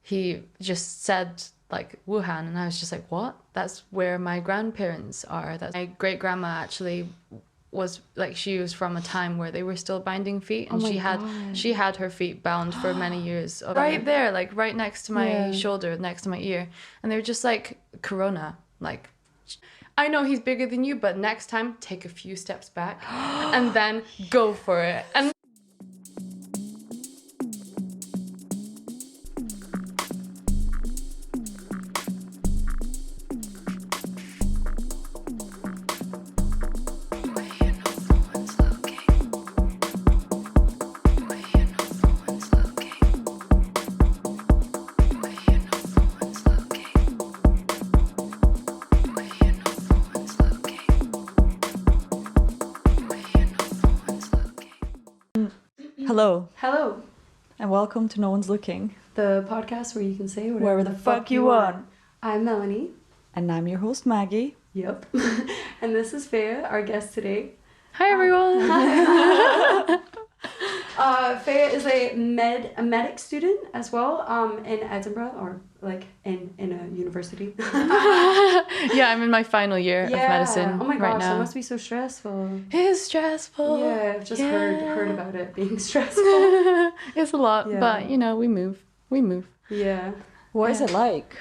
he just said like Wuhan, and I was just like, what? That's where my grandparents are. That's my great grandma actually was like, she was from a time where they were still binding feet, and she had her feet bound for many years right there, like right next to my shoulder, next to my ear, and they were just like, corona, like, I know he's bigger than you, but next time take a few steps back and then go for it. And Hello, and welcome to No One's Looking, the podcast where you can say whatever the fuck you want. I'm Melanie. And I'm your host, Maggie. Yep. And this is Feiya, our guest today. hi everyone. Feiya is a medic student as well, in Edinburgh, or like in a university. Yeah, I'm in my final year of medicine. Oh my right gosh, now. that must be so stressful. It is stressful. Yeah, I've just heard about it being stressful. It's a lot, but you know, we move. Yeah. What is it like?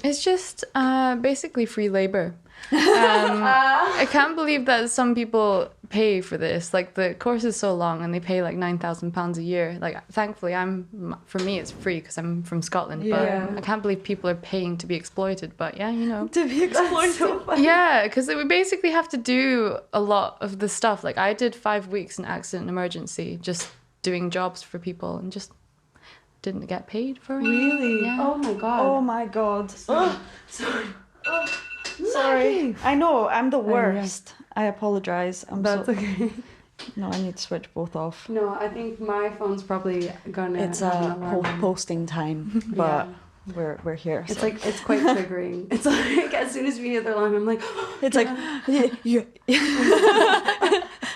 It's just basically free labor. I can't believe that some people pay for this. Like, the course is so long and they pay like £9,000 a year. Like, thankfully, for me it's free because I'm from Scotland. But I can't believe people are paying to be exploited. But yeah, you know. To be exploited. So funny. Yeah, because we basically have to do a lot of the stuff. Like, I did 5 weeks in accident and emergency, just doing jobs for people, and just didn't get paid for it. Really? Yeah. Oh my god. Oh my god. Sorry. Sorry. I know, I'm the worst. I apologize. That's okay. No, I need to switch both off. No, I think my phone's probably gonna. It's have an alarm. posting time, but we're here. It's so. like, it's quite triggering. It's like, as soon as we hear the alarm, I'm like, it's like,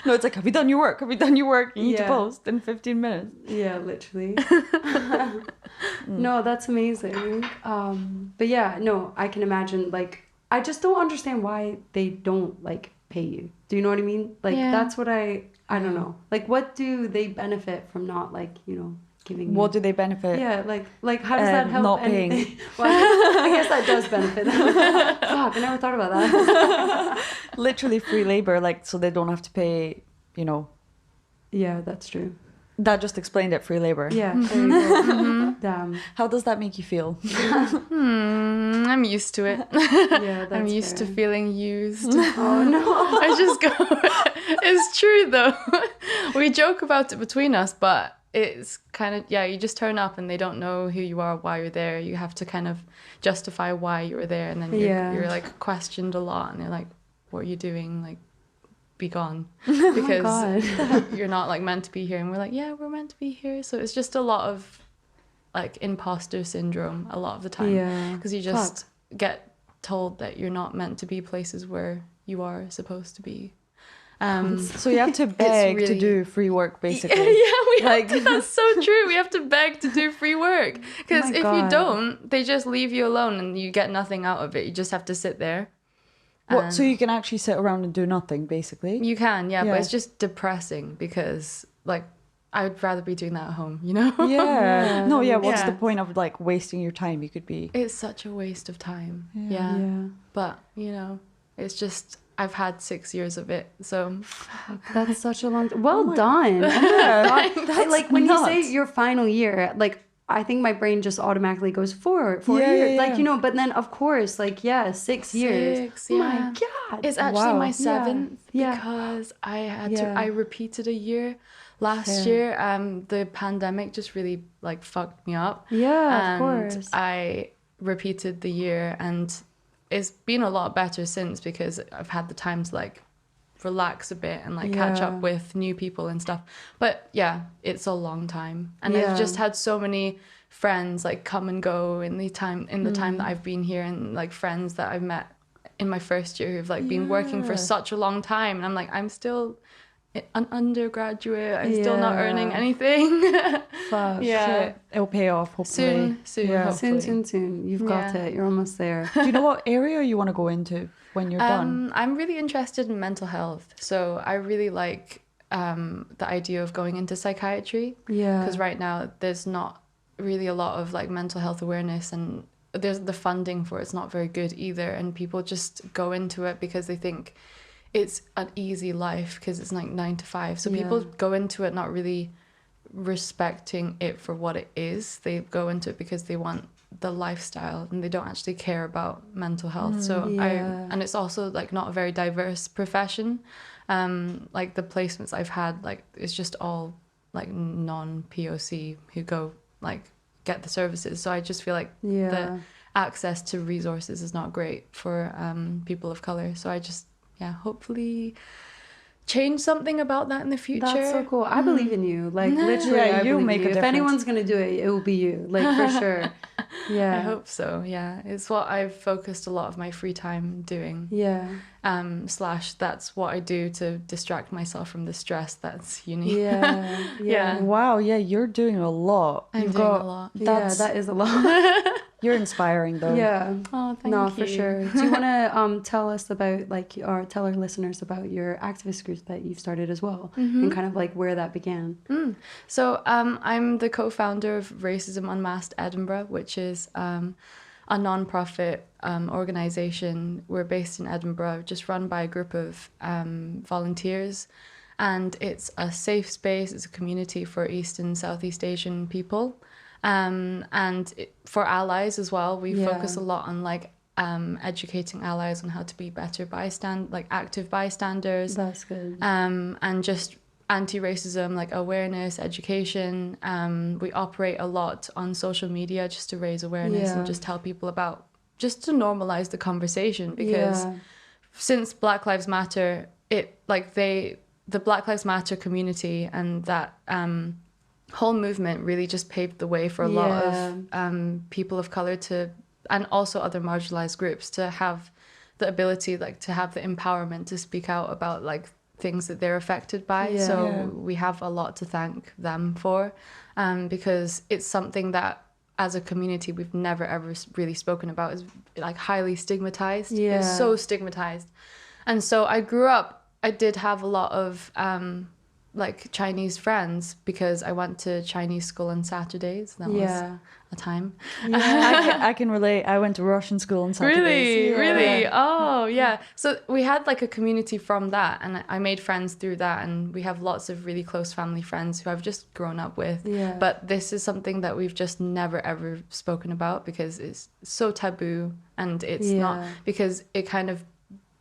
no, it's like, have you done your work? Have you done your work? You need to post in 15 minutes. yeah, literally. No, that's amazing. But yeah, no, I can imagine, like, I just don't understand why they don't, like, pay you. Do you know what I mean? Like, that's what I don't know. Like, what do they benefit from not, like, you know, giving What do they benefit? Yeah, like how does that help? Not paying. Well, I guess that does benefit them. Fuck, I never thought about that. Literally free labor, like, so they don't have to pay, you know. Yeah, that's true. That just explained it, free labor. Yeah, there you go. Damn. How does that make you feel? I'm used to it. Yeah, that's I'm used to fair. feeling used. Oh no. I just go. It's true though. We joke about it between us, but it's kind of, you just turn up and they don't know who you are, why you're there. You have to kind of justify why you were there, and then you're like questioned a lot, and they're like, what are you doing? Like, be gone, because you're not like meant to be here. And we're like, yeah, we're meant to be here. So it's just a lot of like imposter syndrome a lot of the time, because you just get told that you're not meant to be places where you are supposed to be. So you have to beg to do free work, basically. We have to, that's so true. We have to beg to do free work, because if you don't, they just leave you alone and you get nothing out of it. You just have to sit there. What, so you can actually sit around and do nothing, basically? You can, but it's just depressing, because like, I would rather be doing that at home, you know? What's the point of like wasting your time? You could be... It's such a waste of time. But, you know, it's just, I've had 6 years of it, so... That's such a long time. Well done. That's like, when you say your final year, like, I think my brain just automatically goes four years. Like, you know, but then of course, like, 6 years. Oh my God. It's actually my 7th, because I had to, I repeated a year last year. The pandemic just really like fucked me up. Yeah, of course. I repeated the year, and it's been a lot better since, because I've had the time to like relax a bit and like catch up with new people and stuff. But yeah, it's a long time, and I've just had so many friends like come and go in the time that I've been here, and like friends that I've met in my first year who've like been working for such a long time, and I'm like, I'm still an undergraduate, I'm still not earning anything. fuck. Yeah. Shit. It'll pay off, hopefully. Soon, Yeah. hopefully. Soon. You've got it. You're almost there. Do you know what area you want to go into when you're done? I'm really interested in mental health. So I really like the idea of going into psychiatry. Yeah. Because right now there's not really a lot of like mental health awareness, and there's the funding for it's not very good either. And people just go into it because they think it's an easy life because it's like 9 to 5. So people go into it not really respecting it for what it is. They go into it because they want the lifestyle and they don't actually care about mental health. And it's also like not a very diverse profession. Like the placements I've had, like it's just all like non-POC who go like get the services. So I just feel like the access to resources is not great for people of color. So I just hopefully change something about that in the future. That's so cool. I believe in you. Like literally, I you believe make in a you. If difference. anyone's gonna do it, it will be you. Like for sure. Yeah. I hope so. Yeah, it's what I've focused a lot of my free time doing. Yeah. / that's what I do to distract myself from the stress that's uni. Yeah. Yeah. Wow, yeah, you're doing a lot. I'm You've doing got a lot. Yeah, that is a lot. You're inspiring though. Yeah. Oh, thank No, you. for sure. Do you want to tell us about like, or tell our listeners about your activist group that you've started as well, and kind of like where that began? So I'm the co-founder of Racism Unmasked Edinburgh, which is a non-profit organisation. We're based in Edinburgh, just run by a group of volunteers, and it's a safe space. It's a community for East and Southeast Asian people. For allies as well, we focus a lot on like educating allies on how to be better active bystanders. That's good. And just anti-racism, like awareness, education. We operate a lot on social media just to raise awareness and just tell people about, just to normalize the conversation, because since Black Lives Matter, the Black Lives Matter community and that whole movement really just paved the way for a lot of people of color and also other marginalized groups to have the ability, like to have the empowerment to speak out about like things that they're affected by. We have a lot to thank them for, because it's something that as a community we've never ever really spoken about. Is like highly stigmatized. It's so stigmatized. And so I did have a lot of like Chinese friends because I went to Chinese school on Saturdays. That was a time. I can relate. I went to Russian school on Saturdays. Really? Oh, yeah. So we had like a community from that, and I made friends through that, and we have lots of really close family friends who I've just grown up with. Yeah. But this is something that we've just never ever spoken about because it's so taboo, and it's not, because it kind of,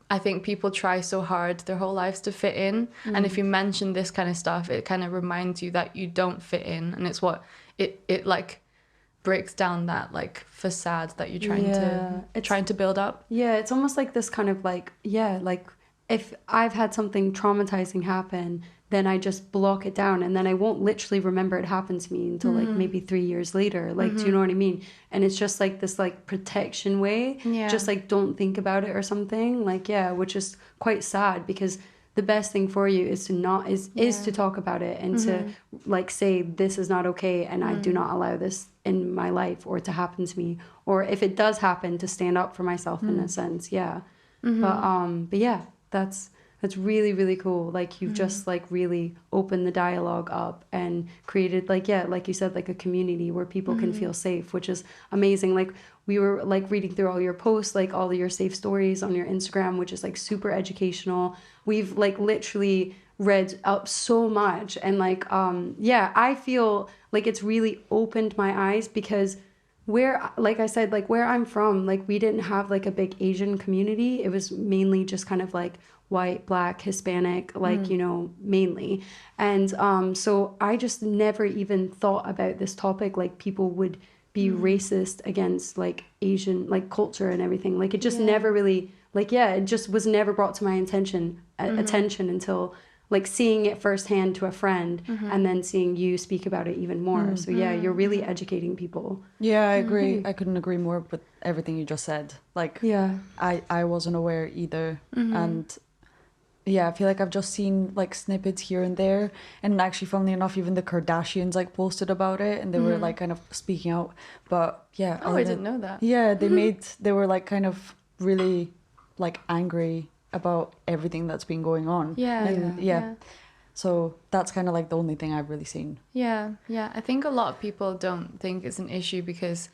I think people try so hard their whole lives to fit in. And if you mention this kind of stuff, it kind of reminds you that you don't fit in. And it's what it like breaks down that like facade that you're trying to build up. Yeah, it's almost like this kind of like, like if I've had something traumatizing happen, then I just block it down, and then I won't literally remember it happened to me until like maybe 3 years later. Like, do you know what I mean? And it's just like this like protection way, just like don't think about it or something. Like, which is quite sad, because the best thing for you is to talk about it and to like say this is not okay, and I do not allow this in my life or to happen to me, or if it does happen, to stand up for myself in a sense. But yeah, that's really, really cool. Like you've just like really opened the dialogue up and created like you said, like a community where people can feel safe, which is amazing. Like we were like reading through all your posts, like all of your safe stories on your Instagram, which is like super educational. We've like literally read up so much, and like I feel like it's really opened my eyes, because like I said, like where I'm from, like we didn't have like a big Asian community. It was mainly just kind of like white, Black, Hispanic, like, you know, mainly. And so I just never even thought about this topic, like people would be racist against like Asian, like culture and everything. Like it just never really, like, it just was never brought to my attention until like seeing it firsthand to a friend, and then seeing you speak about it even more. So you're really educating people. Yeah, I agree. I couldn't agree more with everything you just said. Like, I wasn't aware either. And yeah, I feel like I've just seen like snippets here and there, and actually, funnily enough, even the Kardashians like posted about it, and they were like kind of speaking out. But yeah, Oh, I didn't know that. Yeah, they were like kind of really like angry about everything that's been going on. Yeah, and yeah. So that's kind of like the only thing I've really seen. Yeah, yeah. I think a lot of people don't think it's an issue because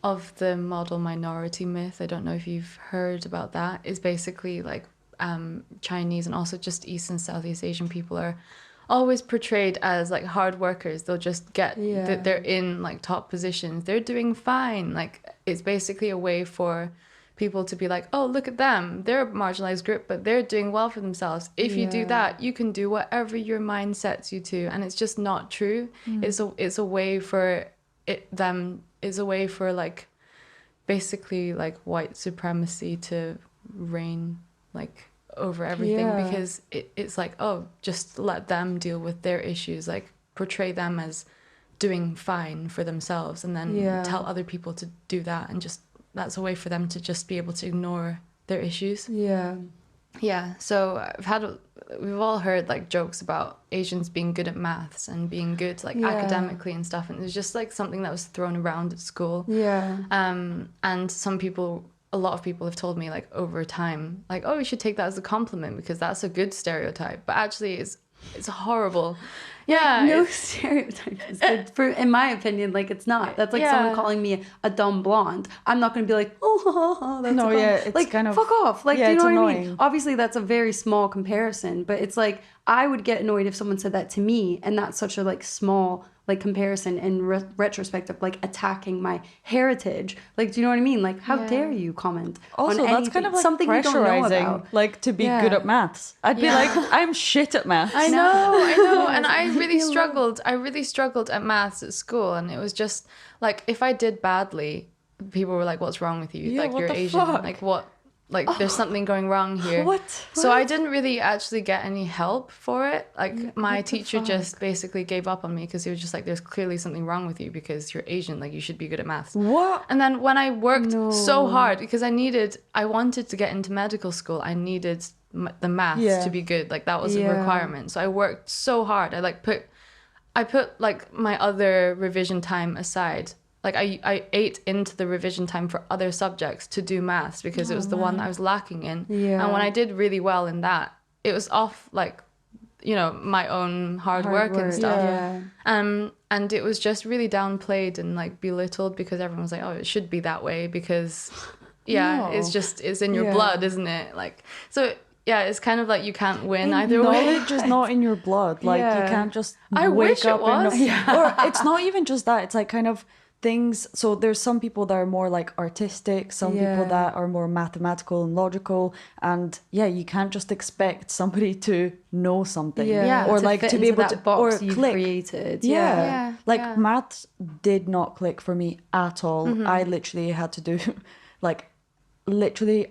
of the model minority myth. I don't know if you've heard about that. It's basically like Chinese and also just East and Southeast Asian people are always portrayed as like hard workers. They'll just get that they're in like top positions. They're doing fine. Like it's basically a way for people to be like, oh, look at them. They're a marginalized group, but they're doing well for themselves. If you do that, you can do whatever your mind sets you to. And it's just not true. It's a way for it's a way for like basically like white supremacy to reign like over everything because it's like, oh, just let them deal with their issues, like portray them as doing fine for themselves and then tell other people to do that, and just that's a way for them to just be able to ignore their issues. Yeah, so we've all heard like jokes about Asians being good at maths and being good like academically and stuff, and it was just like something that was thrown around at school. And a lot of people have told me like over time, like, oh, you should take that as a compliment because that's a good stereotype, but actually it's horrible. No stereotype is good in my opinion. Like it's not. That's like someone calling me a dumb blonde. I'm not going to be like, oh, that's it's like kind of fuck off. Like, do you know what annoying. I mean? Obviously, that's a very small comparison, but it's like I would get annoyed if someone said that to me, and that's such a like small like comparison in retrospect of like attacking my heritage. Like, do you know what I mean? Like, how dare you comment also on that's anything, kind of like something you don't know pressurizing, about. like to be good at maths. I'd be like, I'm shit at maths. I know, and I really struggled at maths at school, and it was just like if I did badly, people were like, what's wrong with you? Like you're Asian. Fuck? Like what? Like there's something going wrong here. What? So I didn't really actually get any help for it. Like my teacher just basically gave up on me because he was just like, there's clearly something wrong with you because you're Asian. Like you should be good at maths. What? And then when I worked so hard because I wanted to get into medical school, I needed the maths to be good. Like that was a requirement. So I worked so hard. I put like my other revision time aside. Like I ate into the revision time for other subjects to do maths because it was the one that I was lacking in. And when I did really well in that, it was off like, you know, my own hard work and stuff. And it was just really downplayed and like belittled because everyone was like, oh, it should be that way because it's in your blood, isn't it? Like, so yeah, it's kind of like you can't win either way. Knowledge is not in your blood. Like you can't just wake wish up it was. or it's not even just that. It's like kind of things. So there's some people that are more like artistic, some people that are more mathematical and logical, and you can't just expect somebody to know something or to like fit to be into able that to box or you've click. created. Like maths did not click for me at all. I literally had to do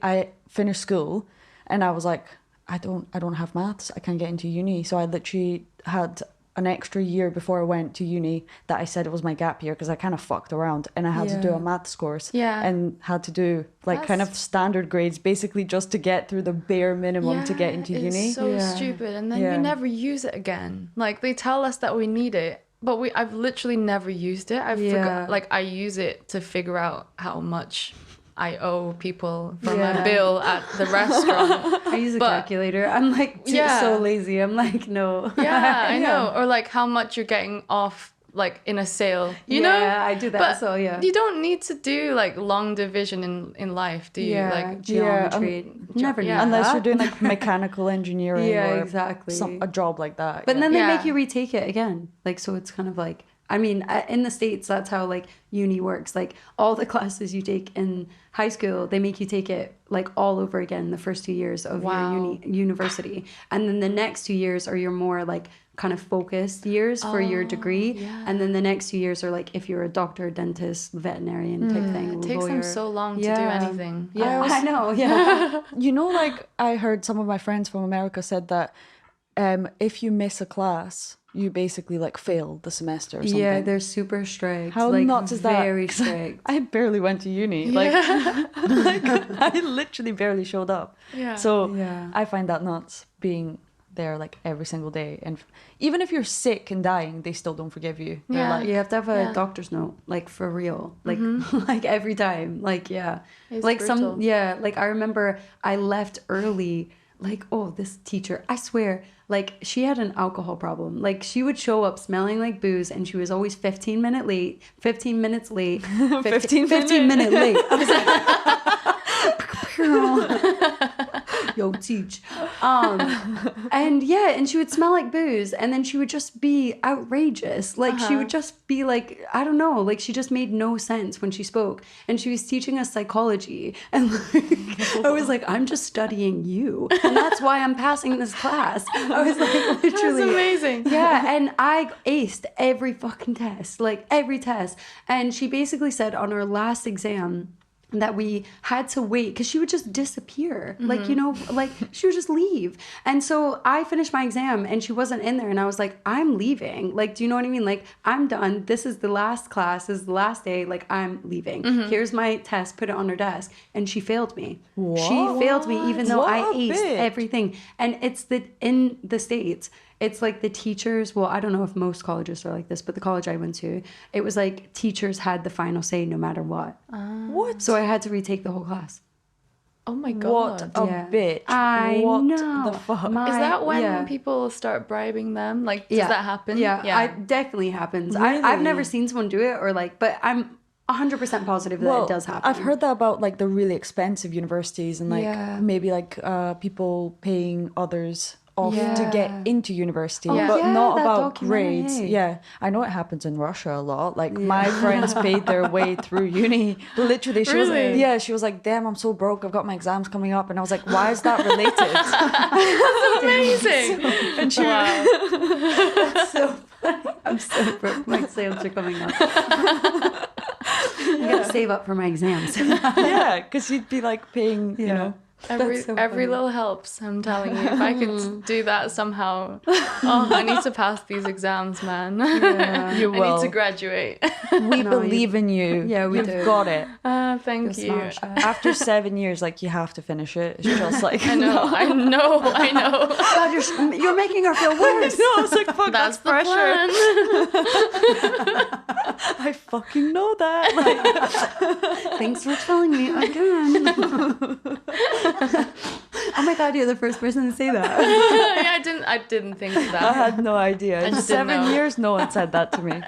I finished school and I was like, I don't have maths, I can't get into uni. So I literally had an extra year before I went to uni that I said it was my gap year because I kind of fucked around and I had to do a maths course and had to do like kind of standard grades basically just to get through the bare minimum to get into uni. It's so stupid, and then we never use it again. Like they tell us that we need it, but I've literally never used it. I use it to figure out how much I owe people for my bill at the restaurant. I use a calculator. I'm like so lazy. I'm like, no. Yeah, I know. Or like how much you're getting off like in a sale. You know? Yeah, I do that. But so you don't need to do like long division in life, do you? Like geometry. Never need unless that. you're doing like mechanical engineering or exactly. a job like that. But then they make you retake it again. Like, so it's kind of like, I mean, in the States, that's how like uni works. Like all the classes you take in high school, they make you take it like all over again the first 2 years of your university. And then the next 2 years are your more like kind of focused years for your degree. Yeah. And then the next 2 years are like if you're a doctor, dentist, veterinarian type thing. It takes them so long to do anything. Yeah, I know. Yeah. You know, like I heard some of my friends from America said that if you miss a class, you basically like fail the semester or something. Yeah, they're super strict. How like, nuts is that? Very strict. I barely went to uni. Like, like I literally barely showed up. Yeah. So Yeah. I find that nuts, being there like every single day. And even if you're sick and dying, they still don't forgive you. They're Yeah. like, You have to have a Yeah. doctor's note, like for real, like like every time, like yeah, It's like brutal. like I remember I left early, like oh this teacher, I swear, like she had an alcohol problem, like she would show up smelling like booze, and she was always 15 minutes late. 15 minute late. I was like, yo teach, and yeah, and she would smell like booze, and then she would just be outrageous, like she would just be like, I don't know, like she just made no sense when she spoke, and she was teaching us psychology, and like, I was like, I'm just studying you, and that's why I'm passing this class. I was like, literally, That's amazing. yeah, and I aced every fucking test, like every test, and she basically said on our last exam that we had to wait because she would just disappear, like, you know, like she would just leave. And so I finished my exam and she wasn't in there, and I was like, I'm leaving, like, do you know what I mean, like I'm done, this is the last class, this is the last day, like I'm leaving. Here's my test, put it on her desk, and she failed me. She failed me even though I What a aced bitch. everything. And it's in the States, it's like the teachers, well, I don't know if most colleges are like this, but the college I went to, it was like teachers had the final say no matter what. what? So I had to retake the whole class. Oh my What god. a Yeah. bitch. I what know. the fuck? My- Is that when yeah. people start bribing them? Like, does that happen? Yeah, it definitely happens. I've Really? never seen someone do it, or like, but I'm 100% positive that it does happen. I've heard that about like the really expensive universities and like Yeah. maybe like people paying others off to Yeah. get into university, Oh, but yeah, not that about documentary. grades. Yeah, I know it happens in Russia a lot. Like my friends paid their way through uni. Literally, she Really? was like, "Damn, I'm so broke. I've got my exams coming up," and I was like, "Why is that related?" Amazing. and she, so funny. I'm so broke. My exams are coming up. I gotta save up for my exams. yeah, because you'd be like paying, you know. Every so every funny. little helps. I'm telling you, if I could do that somehow, oh, I need to pass these exams, man. Yeah. You I will. need to graduate. We No, believe in you. Yeah, we You've do. got it. Thank You'll you. smash it. After 7 years, like you have to finish it. It's just like I know. God, you're making her feel worse. No, it's like fuck. That's the pressure. plan. I fucking know that. Like, Thanks for telling me again. Oh my God, you're the first person to say that. Yeah, I didn't think of I that. had no idea. In just didn't 7 know. years, no one said that to me.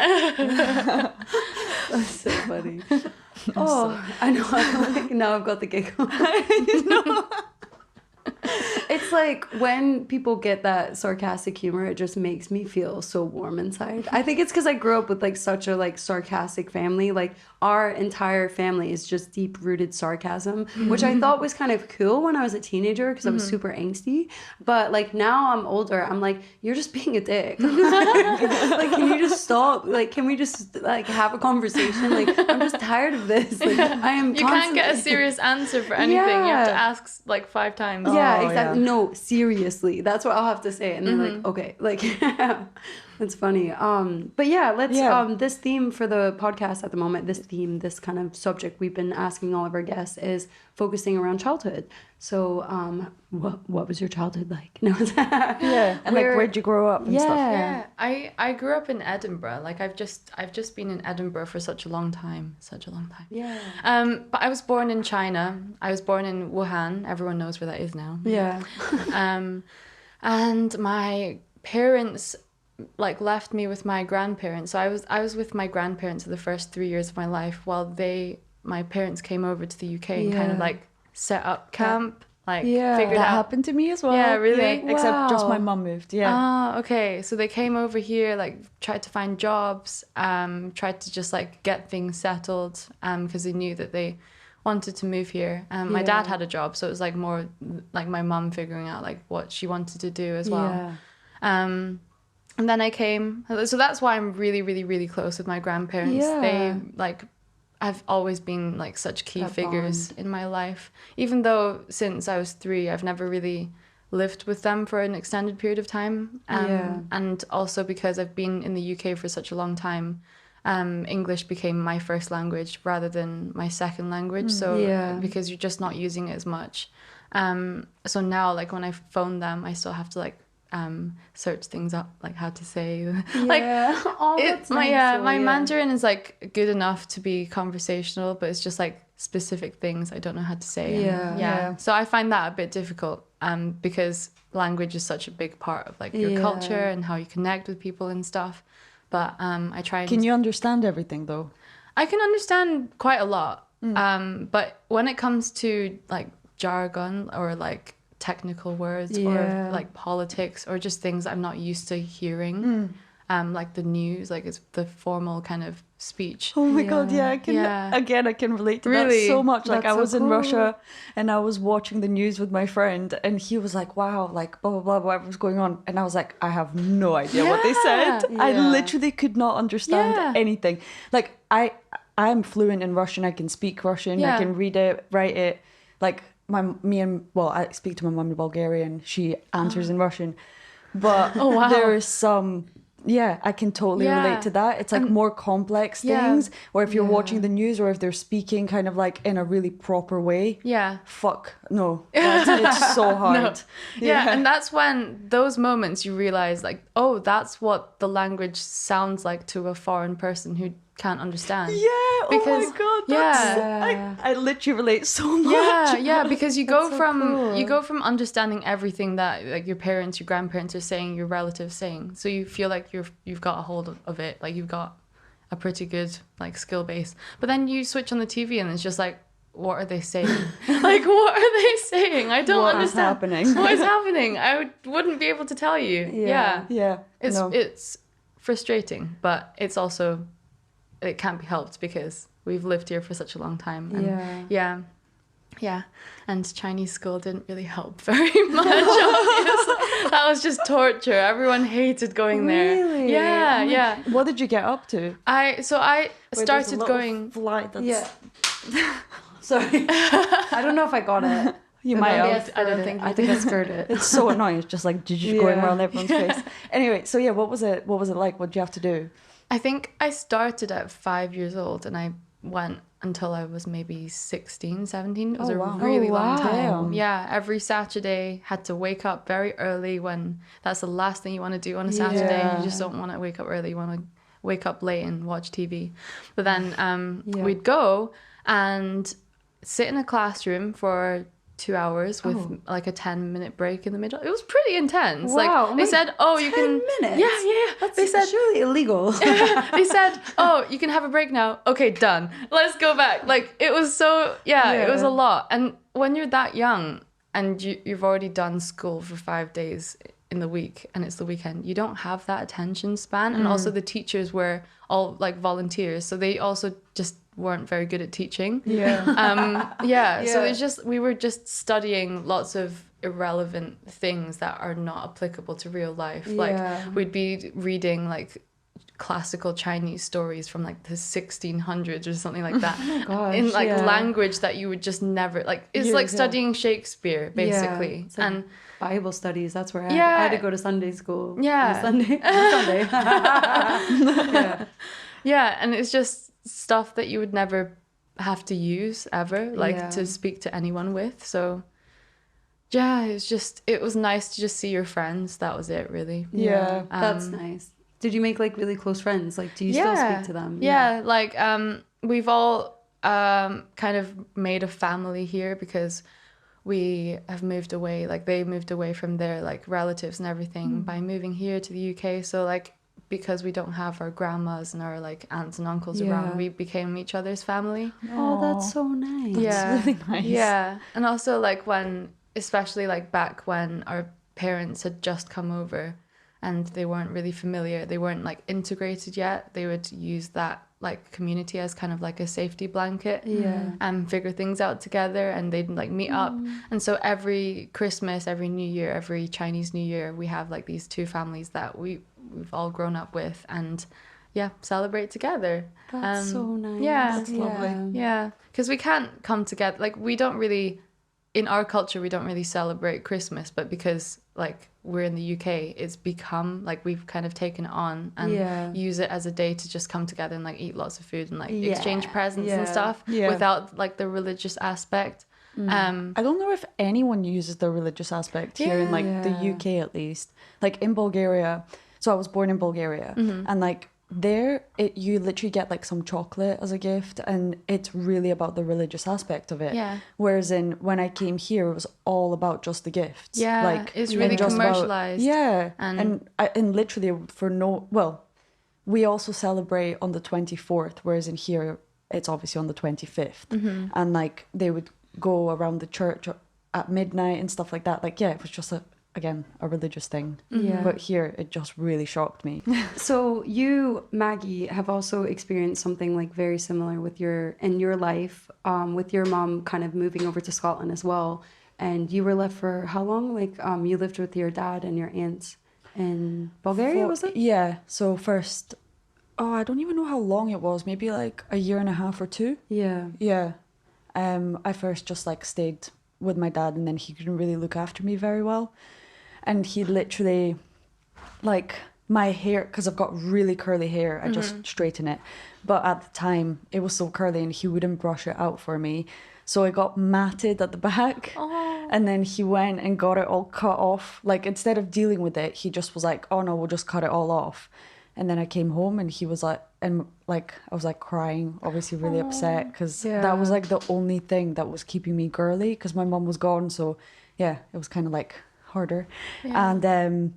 That's so funny. Oh, I know. I'm like, now I've got the giggle. It's like when people get that sarcastic humor, it just makes me feel so warm inside. I think it's because I grew up with like such a like sarcastic family. Like our entire family is just deep rooted sarcasm, which I thought was kind of cool when I was a teenager because I was super angsty. But like now I'm older, I'm like, you're just being a dick. Like, can you just stop? Like, can we just like have a conversation? Like, I'm just tired of this. Like, I am. You can't get a constantly- serious answer for anything. You have to Yeah. ask like 5 times. Yeah, Oh, exactly. yeah. No, seriously. That's what I'll have to say. And they're like, okay, like that's funny. But yeah, let's this theme for the podcast at the moment, this kind of subject we've been asking all of our guests is focusing around childhood. So what was your childhood like? No. Yeah, and like where'd you grow up and stuff? Yeah, I grew up in Edinburgh. Like I've just been in Edinburgh for such a long time. Yeah. But I was born in China. I was born in Wuhan. Everyone knows where that is now. Yeah. And my parents like left me with my grandparents. So I was with my grandparents for the first 3 years of my life while my parents came over to the UK and kind of Yeah. like set up camp, like Yeah. figured That out. happened to me as well. Yeah, really? Yeah, except just Wow. my mum moved. Yeah. Ah, okay. So they came over here, like tried to find jobs, tried to just like get things settled, because they knew that they wanted to move here. My dad had a job, so it was like more like my mum figuring out like what she wanted to do as well. Yeah. And then I came, so that's why I'm really, really, really close with my grandparents. Yeah. They like, I've always been like such key That figures in my life. Even though since I was 3, I've never really lived with them for an extended period of time. And also because I've been in the UK for such a long time, English became my first language rather than my second language. So because you're just not using it as much. So now, like, when I phone them, I still have to, like, search things up, like how to say my Mandarin is like good enough to be conversational, but it's just like specific things I don't know how to say. So I find that a bit difficult because language is such a big part of like your culture and how you connect with people and stuff. But I try and... Can you understand everything though? I can understand quite a lot, but when it comes to like jargon or like technical words or like politics or just things I'm not used to hearing, like the news, like it's the formal kind of speech. Oh my god, I can relate to that so much. Like I was in Russia and I was watching the news with my friend and he was like, wow, like blah blah blah, what was going on, and I was like, I have no idea what they said. I literally could not understand anything. Like I'm fluent in Russian, I can speak Russian, I can read it, write it. Like I speak to my mum in Bulgarian. She answers in Russian, but there is some. Yeah, I can totally relate to that. It's like more complex things, or if you're watching the news, or if they're speaking kind of like in a really proper way. Yeah. Fuck no, it's so hard. And that's when those moments you realize, like, oh, that's what the language sounds like to a foreign person who can't understand. Because, oh my god, I literally relate so much. Because you go from understanding everything that like your parents, your grandparents are saying, your relatives saying, so you feel like you've got a hold of it, like you've got a pretty good like skill base. But then you switch on the TV and it's just like, what are they saying? Like, what are they saying? I don't understand. What is happening? I wouldn't be able to tell you. It's frustrating, but it's also, it can't be helped because we've lived here for such a long time. And and Chinese school didn't really help very much, obviously. That was just torture. Everyone hated going there. Really? What did you get up to? I started going... fly that's... Sorry. I don't know if I got it. You might have. I think I spurred it. It's so annoying. It's just like going around everyone's face. Anyway, so what was it like? What did you have to do? I think I started at 5 years old and I went until I was maybe 16, 17. It was a really long time. Yeah, every Saturday had to wake up very early when that's the last thing you want to do on a Saturday. You just don't want to wake up early. You want to wake up late and watch TV. But then we'd go and sit in a classroom for 2 hours with like a 10-minute break in the middle. It was pretty intense. Wow. Like they said, oh, you can 10 minutes. They said surely illegal. They said, oh, you can have a break now. Okay, done. Let's go back. Like it was so it was a lot. And when you're that young and you've already done school for 5 days in the week and it's the weekend, you don't have that attention span. And also the teachers were all like volunteers, so they also just weren't very good at teaching. So it's just, we were just studying lots of irrelevant things that are not applicable to real life. Like we'd be reading like classical Chinese stories from like the 1600s or something like that. In like language that you would just never like. It's like studying Shakespeare basically. Like and Bible studies, that's where I had to go to Sunday school. Sunday. And it's just stuff that you would never have to use ever, like to speak to anyone with. So it was nice to just see your friends. That was it, really. That's nice. Did you make like really close friends? Like, do you still speak to them? Like we've all kind of made a family here because we have moved away. Like they moved away from their like relatives and everything by moving here to the UK. So like, because we don't have our grandmas and our like aunts and uncles around, we became each other's family. Oh, that's so nice. That's really nice. Yeah. And also like especially like back when our parents had just come over and they weren't really familiar, they weren't like integrated yet, they would use that like community as kind of like a safety blanket and figure things out together, and they'd like meet up. And so every Christmas, every New Year, every Chinese New Year, we have like these two families that we've all grown up with and celebrate together. That's so nice. Yeah, that's lovely. Yeah, because we can't come together, like we don't really in our culture we don't really celebrate Christmas, but because like we're in the UK, it's become like we've kind of taken it on and use it as a day to just come together and like eat lots of food and like exchange presents and stuff without like the religious aspect. I don't know if anyone uses the religious aspect here in like the UK at least. Like in Bulgaria, so I was born in Bulgaria, and like there you literally get like some chocolate as a gift, and it's really about the religious aspect of it. Whereas when I came here, it was all about just the gifts. Like it's really commercialized. And literally we also celebrate on the 24th, whereas in here it's obviously on the 25th, and like they would go around the church at midnight and stuff like that. Like, yeah, it was just a religious thing. But here it just really shocked me. So you, Maggie, have also experienced something like very similar in your life, with your mom kind of moving over to Scotland as well. And you were left for how long? Like, you lived with your dad and your aunts in Bulgaria, was it? Yeah. So first, I don't even know how long it was. Maybe like a year and a half or two. Yeah. Yeah. I first just like stayed with my dad, and then he couldn't really look after me very well. And he literally, like, my hair, because I've got really curly hair, I just straighten it. But at the time, it was so curly and he wouldn't brush it out for me. So it got matted at the back. And then he went and got it all cut off. Like, instead of dealing with it, he just was like, oh no, we'll just cut it all off. And then I came home and he was like, I was like crying, obviously really upset, because that was like the only thing that was keeping me girly, because my mum was gone. So yeah, it was kind of like harder. And and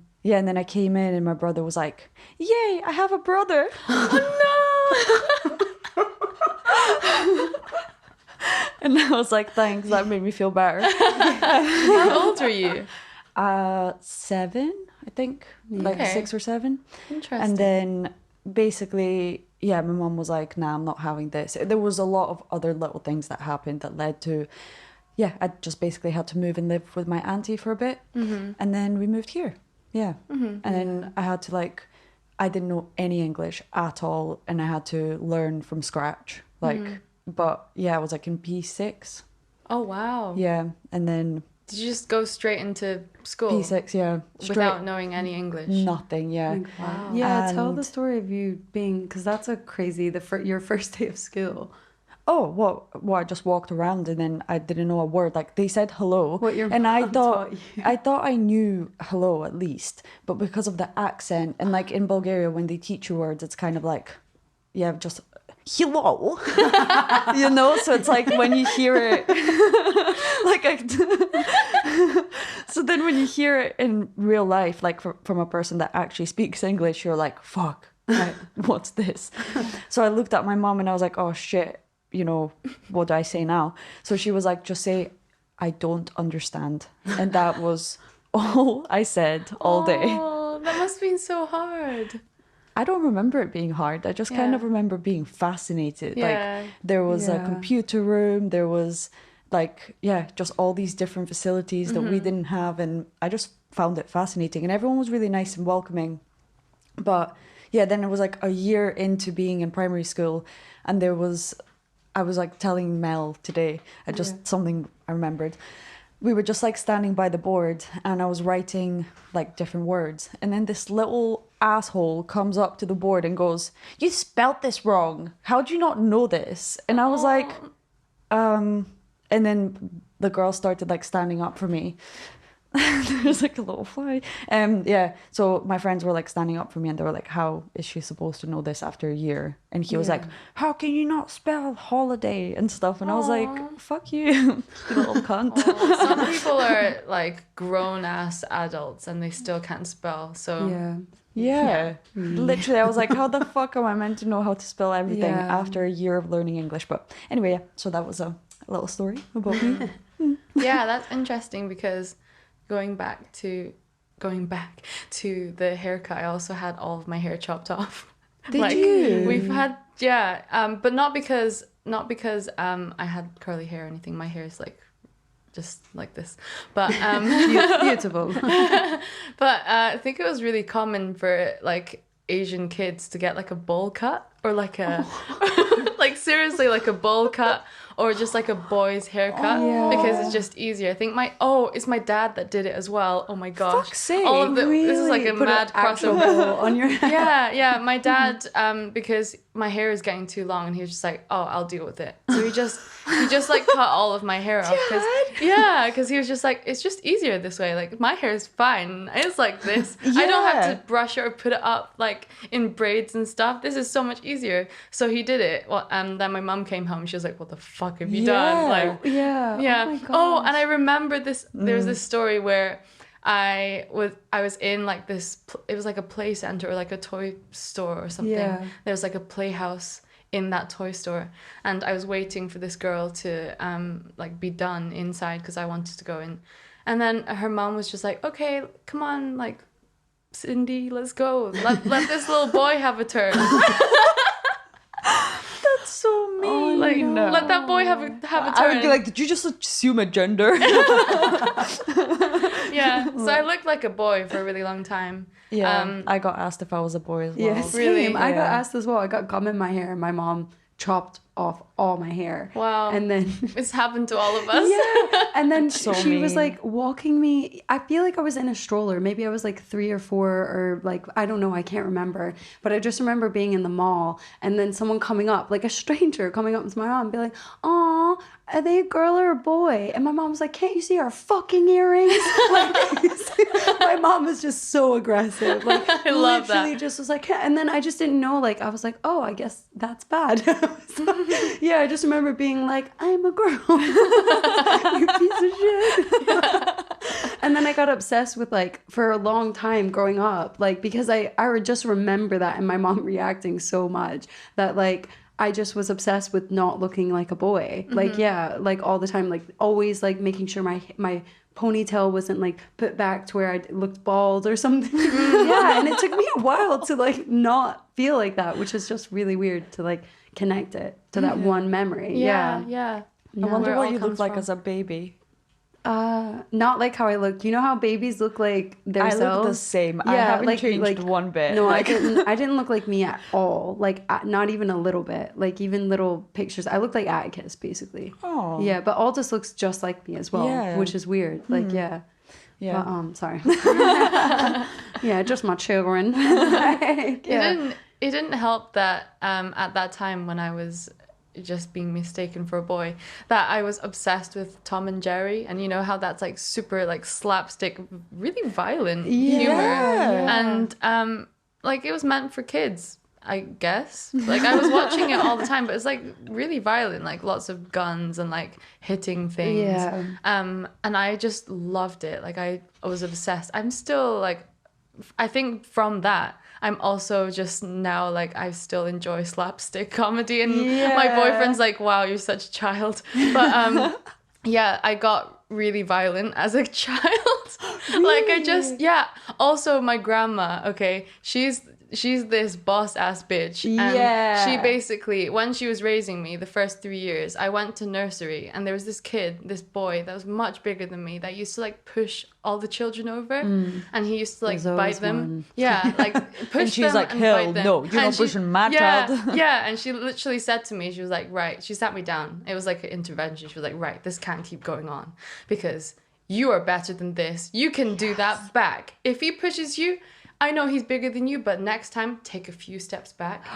then I came in and my brother was like, yay, I have a brother. Oh no. And I was like, thanks, that made me feel better. How old were you? 7, I think, like 6 or 7. Interesting. And then basically, my mum was like, nah, I'm not having this. There was a lot of other little things that happened that led to, I just basically had to move and live with my auntie for a bit. And then we moved here. And then I had to I didn't know any English at all, and I had to learn from scratch. But I was like in P6. Oh, wow. Yeah, and then... Did you just go straight into school? P6, yeah. Without knowing any English? Nothing, yeah. Wow. Yeah, tell the story of you being... Because that's a crazy... your first day of school. Oh, well, I just walked around and then I didn't know a word. Like, they said hello. What your and mom taught you. I thought I knew hello at least. But because of the accent, and like in Bulgaria, when they teach you words, it's kind of like, just... hello. So it's like when you hear it so then when you hear it in real life, like from a person that actually speaks English, you're like, fuck, what's this? So I looked at my mom and I was like, oh shit, what do I say now? So she was like, just say, I don't understand. And that was all I said all day. Oh, that must have been so hard. I don't remember it being hard. I just kind of remember being fascinated. Like, there was a computer room, there was just all these different facilities that we didn't have, and I just found it fascinating, and everyone was really nice and welcoming. But then it was like a year into being in primary school, and I was like telling Mel today, something I remembered. We were just like standing by the board and I was writing like different words, and then this little asshole comes up to the board and goes, you spelt this wrong, how do you not know this? And I was like, and then the girl started like standing up for me. There's like a little fly. So my friends were like standing up for me and they were like, how is she supposed to know this after a year? And he was like, how can you not spell holiday and stuff? And I was like, fuck you, you little cunt. Some people are like grown-ass adults and they still can't spell, so... Yeah. Literally, I was like, how the fuck am I meant to know how to spell everything after a year of learning English? But anyway, so that was a little story about me. Yeah, that's interesting because going back to the haircut, I also had all of my hair chopped off. Did you? We've had, but not because I had curly hair or anything. My hair is like just like this, but beautiful. But I think it was really common for like Asian kids to get like a bowl cut or like a like seriously like a bowl cut or just like a boy's haircut because it's just easier. I think it's my dad that did it as well. Oh my gosh. Fuck's sake. All of this is like a Put mad an actual crossover. bowl on your head. Yeah. My dad, because my hair is getting too long, and he was just like, "Oh, I'll deal with it." So he just like cut all of my hair off because he was just like, "It's just easier this way. Like my hair is fine. It's like this. I don't have to brush it or put it up like in braids and stuff. This is so much easier." So he did it. Well, and then my mum came home. She was like, "What the fuck have you done?" Like, yeah. yeah. Oh, my Oh, and I remember this. There was this story where I was in like this. It was like a play center or like a toy store or something. Yeah. There was like a playhouse in that toy store, and I was waiting for this girl to like be done inside because I wanted to go in, and then her mom was just like, "Okay, come on, like Cindy, let's go. Let this little boy have a turn." That's so mean. Like, let that boy have a turn. I would be like, did you just assume a gender? Yeah, so I looked like a boy for a really long time. Yeah, I got asked if I was a boy as well. Yeah, same. Really? I got asked as well. I got gum in my hair, and my mom chopped off all my hair. Wow. And then It's happened to all of us. yeah, and then So she was mean. like walking me. I feel like I was in a stroller. Maybe I was like 3 or 4, or like I don't know. I can't remember. But I just remember being in the mall, and then someone coming up, like a stranger coming up to my mom, and be like, "Aw, are they a girl or a boy?" And my mom was like, "Can't you see our fucking earrings?" Like, my mom was just so aggressive. Like, I love literally that. just was like, and then I just didn't know. Like, I was like, "Oh, I guess that's bad." Yeah, I just remember being like, "I'm a girl." You piece of shit. And then I got obsessed with, like, for a long time growing up, like, because I would just remember that and my mom reacting so much that, like, I just was obsessed with not looking like a boy. Like, yeah, like all the time, like always like making sure my ponytail wasn't like put back to where I looked bald or something. Yeah, and it took me a while to like not feel like that, which is just really weird to like connect it to that one memory. Yeah. I wonder Where it what all you comes looked like from. as a baby. Not like how I look. You know how babies look like themselves? I look the same. I haven't changed one bit. No, Like- I didn't look like me at all. Like not even a little bit. Like even little pictures. I look like Atticus basically. Oh. Yeah, but Aldous looks just like me as well, Yeah. which is weird. Like yeah. Yeah. But, sorry. Yeah, just my children. It didn't help that at that time when I was just being mistaken for a boy, that I was obsessed with Tom and Jerry, and you know how that's like super like slapstick, really violent humor, and like it was meant for kids, I guess. Like I was watching it all the time, but it's like really violent, like lots of guns and like hitting things. Yeah. And I just loved it. Like I was obsessed. I'm still like, I think from that, I'm also just now like I still enjoy slapstick comedy, and my boyfriend's like, "Wow, you're such a child." But yeah, I got really violent as a child. Like I just Also, my grandma, okay, she's this boss ass bitch, and she basically, when she was raising me the first 3 years, I went to nursery, and there was this boy that was much bigger than me that used to like push all the children over, and he used to like There's bite always them. one. Yeah, like push And she's them like, and "Hell bite them. no, you're And not pushing my child." Yeah, and she literally said to me, she was like, "Right," she sat me down. It was like an intervention. She was like, "Right, this can't keep going on because you are better than this. You can do that back. If he pushes you, I know he's bigger than you, but next time take a few steps back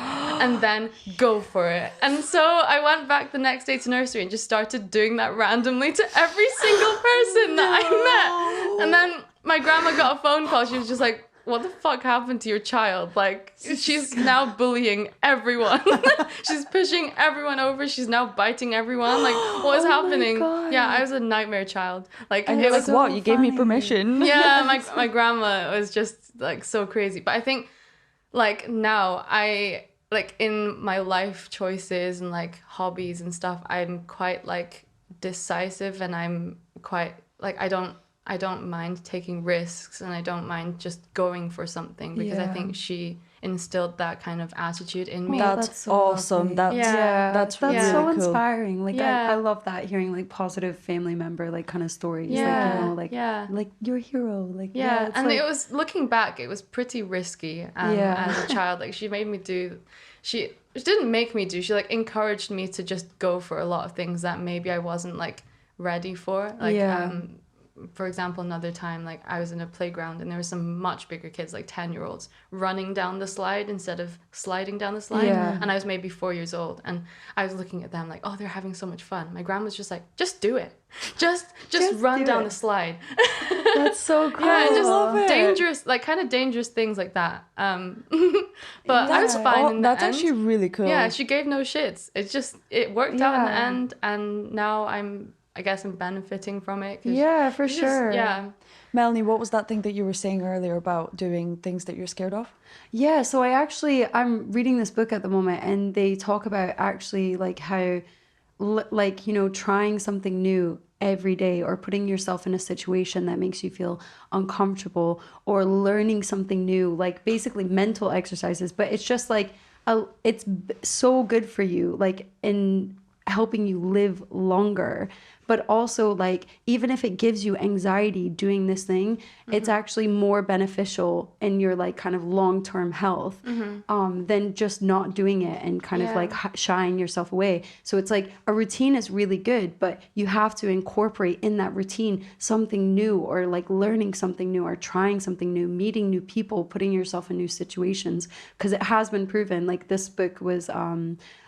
and then go for it." And so I went back the next day to nursery and just started doing that randomly to every single person that I met. And then my grandma got a phone call. She was just like, "What the fuck happened to your child? Like, she's now bullying everyone. She's pushing everyone over. She's now biting everyone. Like, what is happening?" God. Yeah, I was a nightmare child. Like, And it you're was like, "What? You gave me funny. permission." yeah, my grandma was just like so crazy. But I think like now I like in my life choices and like hobbies and stuff, I'm quite like decisive, and I'm quite like I don't mind taking risks, and I don't mind just going for something, because I think she instilled that kind of attitude in me. That's so awesome. lovely. That's That's really so cool. inspiring. Like Yeah. I love that, hearing like positive family member like kind of stories. Yeah. Like, you know, like Yeah. like you're a hero. Like Yeah, it's and like, it was, looking back, it was pretty risky as a child. Like she made me do she didn't make me do. She like encouraged me to just go for a lot of things that maybe I wasn't like ready for. Like for example, another time, like I was in a playground and there were some much bigger kids, like 10-year-olds, running down the slide instead of sliding down the slide. Yeah. And I was maybe 4 years old, and I was looking at them like, oh, they're having so much fun. My grandma's just like, just do it. Just run down the slide. That's so cool. Yeah, and just dangerous, like kind of dangerous things like that. But I was fine in the That's end. actually really cool. Yeah, she gave no shits. It worked out in the end, and now I guess I'm benefiting from it. Yeah, for sure. Yeah. Melanie, what was that thing that you were saying earlier about doing things that you're scared of? Yeah, so I'm reading this book at the moment, and they talk about actually like how, like, you know, trying something new every day, or putting yourself in a situation that makes you feel uncomfortable, or learning something new, like basically mental exercises. But it's just like, it's so good for you, like in helping you live longer. But also, like, even if it gives you anxiety doing this thing, it's actually more beneficial in your like kind of long-term health than just not doing it and kind of like shying yourself away. So it's like a routine is really good, but you have to incorporate in that routine something new, or like learning something new, or trying something new, meeting new people, putting yourself in new situations. Because it has been proven, like this book was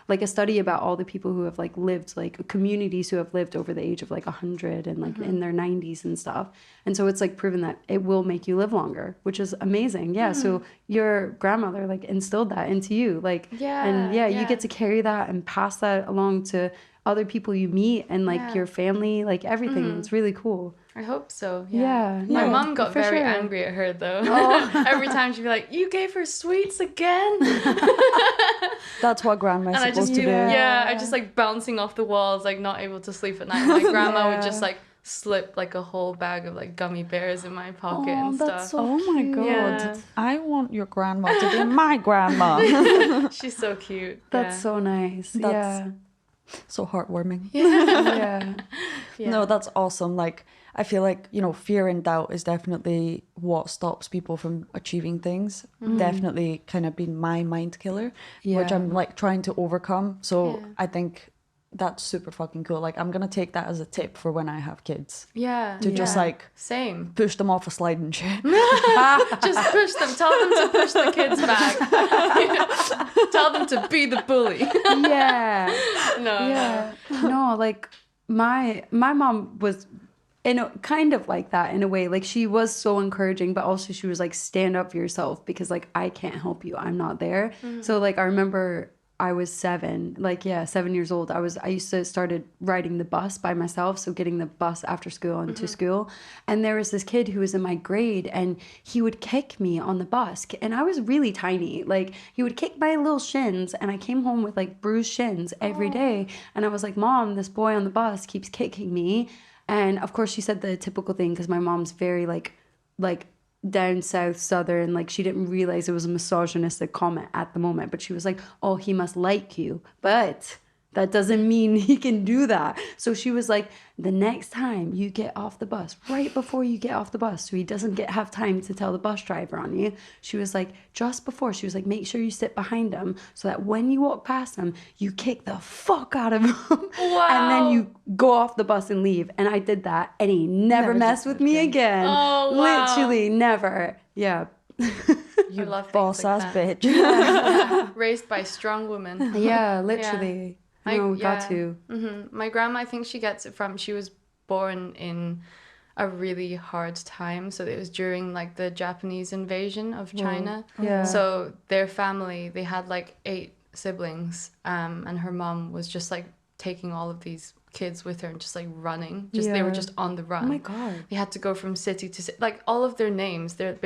like a study about all the people who have like lived, like communities who have lived over the age of like 100 and like in their 90s and stuff. And so it's like proven that it will make you live longer, which is amazing. Yeah. So your grandmother like instilled that into you, like, and you get to carry that and pass that along to other people you meet, and like your family, like everything. It's really cool. I hope so. Yeah. My mom got very angry at her though. Every time she'd be like, "You gave her sweets again." That's what grandma's And supposed to do. Yeah, I just like bouncing off the walls, like not able to sleep at night. My grandma would just like slip like a whole bag of like gummy bears in my pocket and that's stuff. so my god. Yeah. I want your grandma to be my grandma. She's so cute. That's so nice. That's so heartwarming. Yeah. No, that's awesome. Like, I feel like, you know, fear and doubt is definitely what stops people from achieving things. Definitely kind of been my mind killer, which I'm like trying to overcome. So I think that's super fucking cool. Like, I'm going to take that as a tip for when I have kids. Yeah. To just like same. push them off a slide and shit. Just push them. Tell them to push the kids back. Tell them to be the bully. No, like my mom was kind of like that in a way. Like, she was so encouraging, but also she was like, stand up for yourself, because like I can't help you, I'm not there. So like I remember I was 7 years old. I used to started riding the bus by myself, so getting the bus after school and to school. And there was this kid who was in my grade, and he would kick me on the bus, and I was really tiny. Like, he would kick my little shins, and I came home with like bruised shins every day. And I was like, Mom, this boy on the bus keeps kicking me. And of course she said the typical thing, because my mom's very like down south southern, like she didn't realize it was a misogynistic comment at the moment, but she was like, oh, he must like you, but that doesn't mean he can do that. So she was like, the next time you get off the bus, right before you get off the bus, so he doesn't have time to tell the bus driver on you, she was like, just before, she was like, make sure you sit behind him, so that when you walk past him, you kick the fuck out of him. Wow. And then you go off the bus and leave. And I did that, and he never messed with me again. Oh, wow. Literally never. Yeah. You love boss like ass that. bitch. Raised by strong women. Yeah, literally. Got to. My grandma, I think she gets it from, she was born in a really hard time. So it was during like the Japanese invasion of China. Yeah. So their family, they had like 8 siblings, and her mom was just like taking all of these kids with her and just like running. They were just on the run. Oh my God. They had to go from city to city. Like, all of their names, they're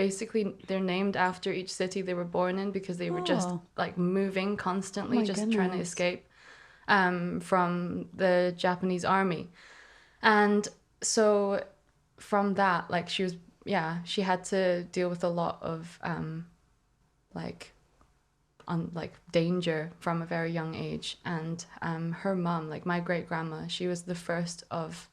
named after each city they were born in, because they were just like moving constantly, trying to escape from the Japanese army. And so from that, like, she had to deal with a lot of danger from a very young age. And her mom, like my great grandma, she was the first of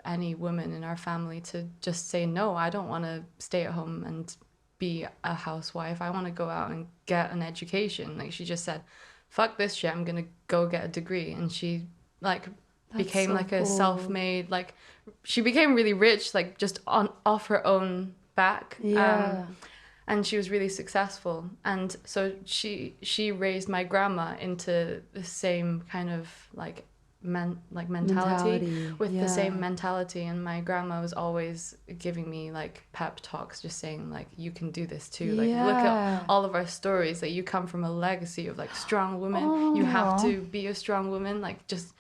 any woman in our family to just say, no, I don't want to stay at home and be a housewife. I want to go out and get an education. Like, she just said, fuck this shit, I'm gonna go get a degree. And she like became so like a cool. self-made, like she became really rich, like just off her own back. Yeah. And she was really successful. And so she raised my grandma into the same kind of like mentality with the same mentality. And my grandma was always giving me like pep talks, just saying like, you can do this too. Like, look at all of our stories, that you come from a legacy of like strong women. You have to be a strong woman. Like, just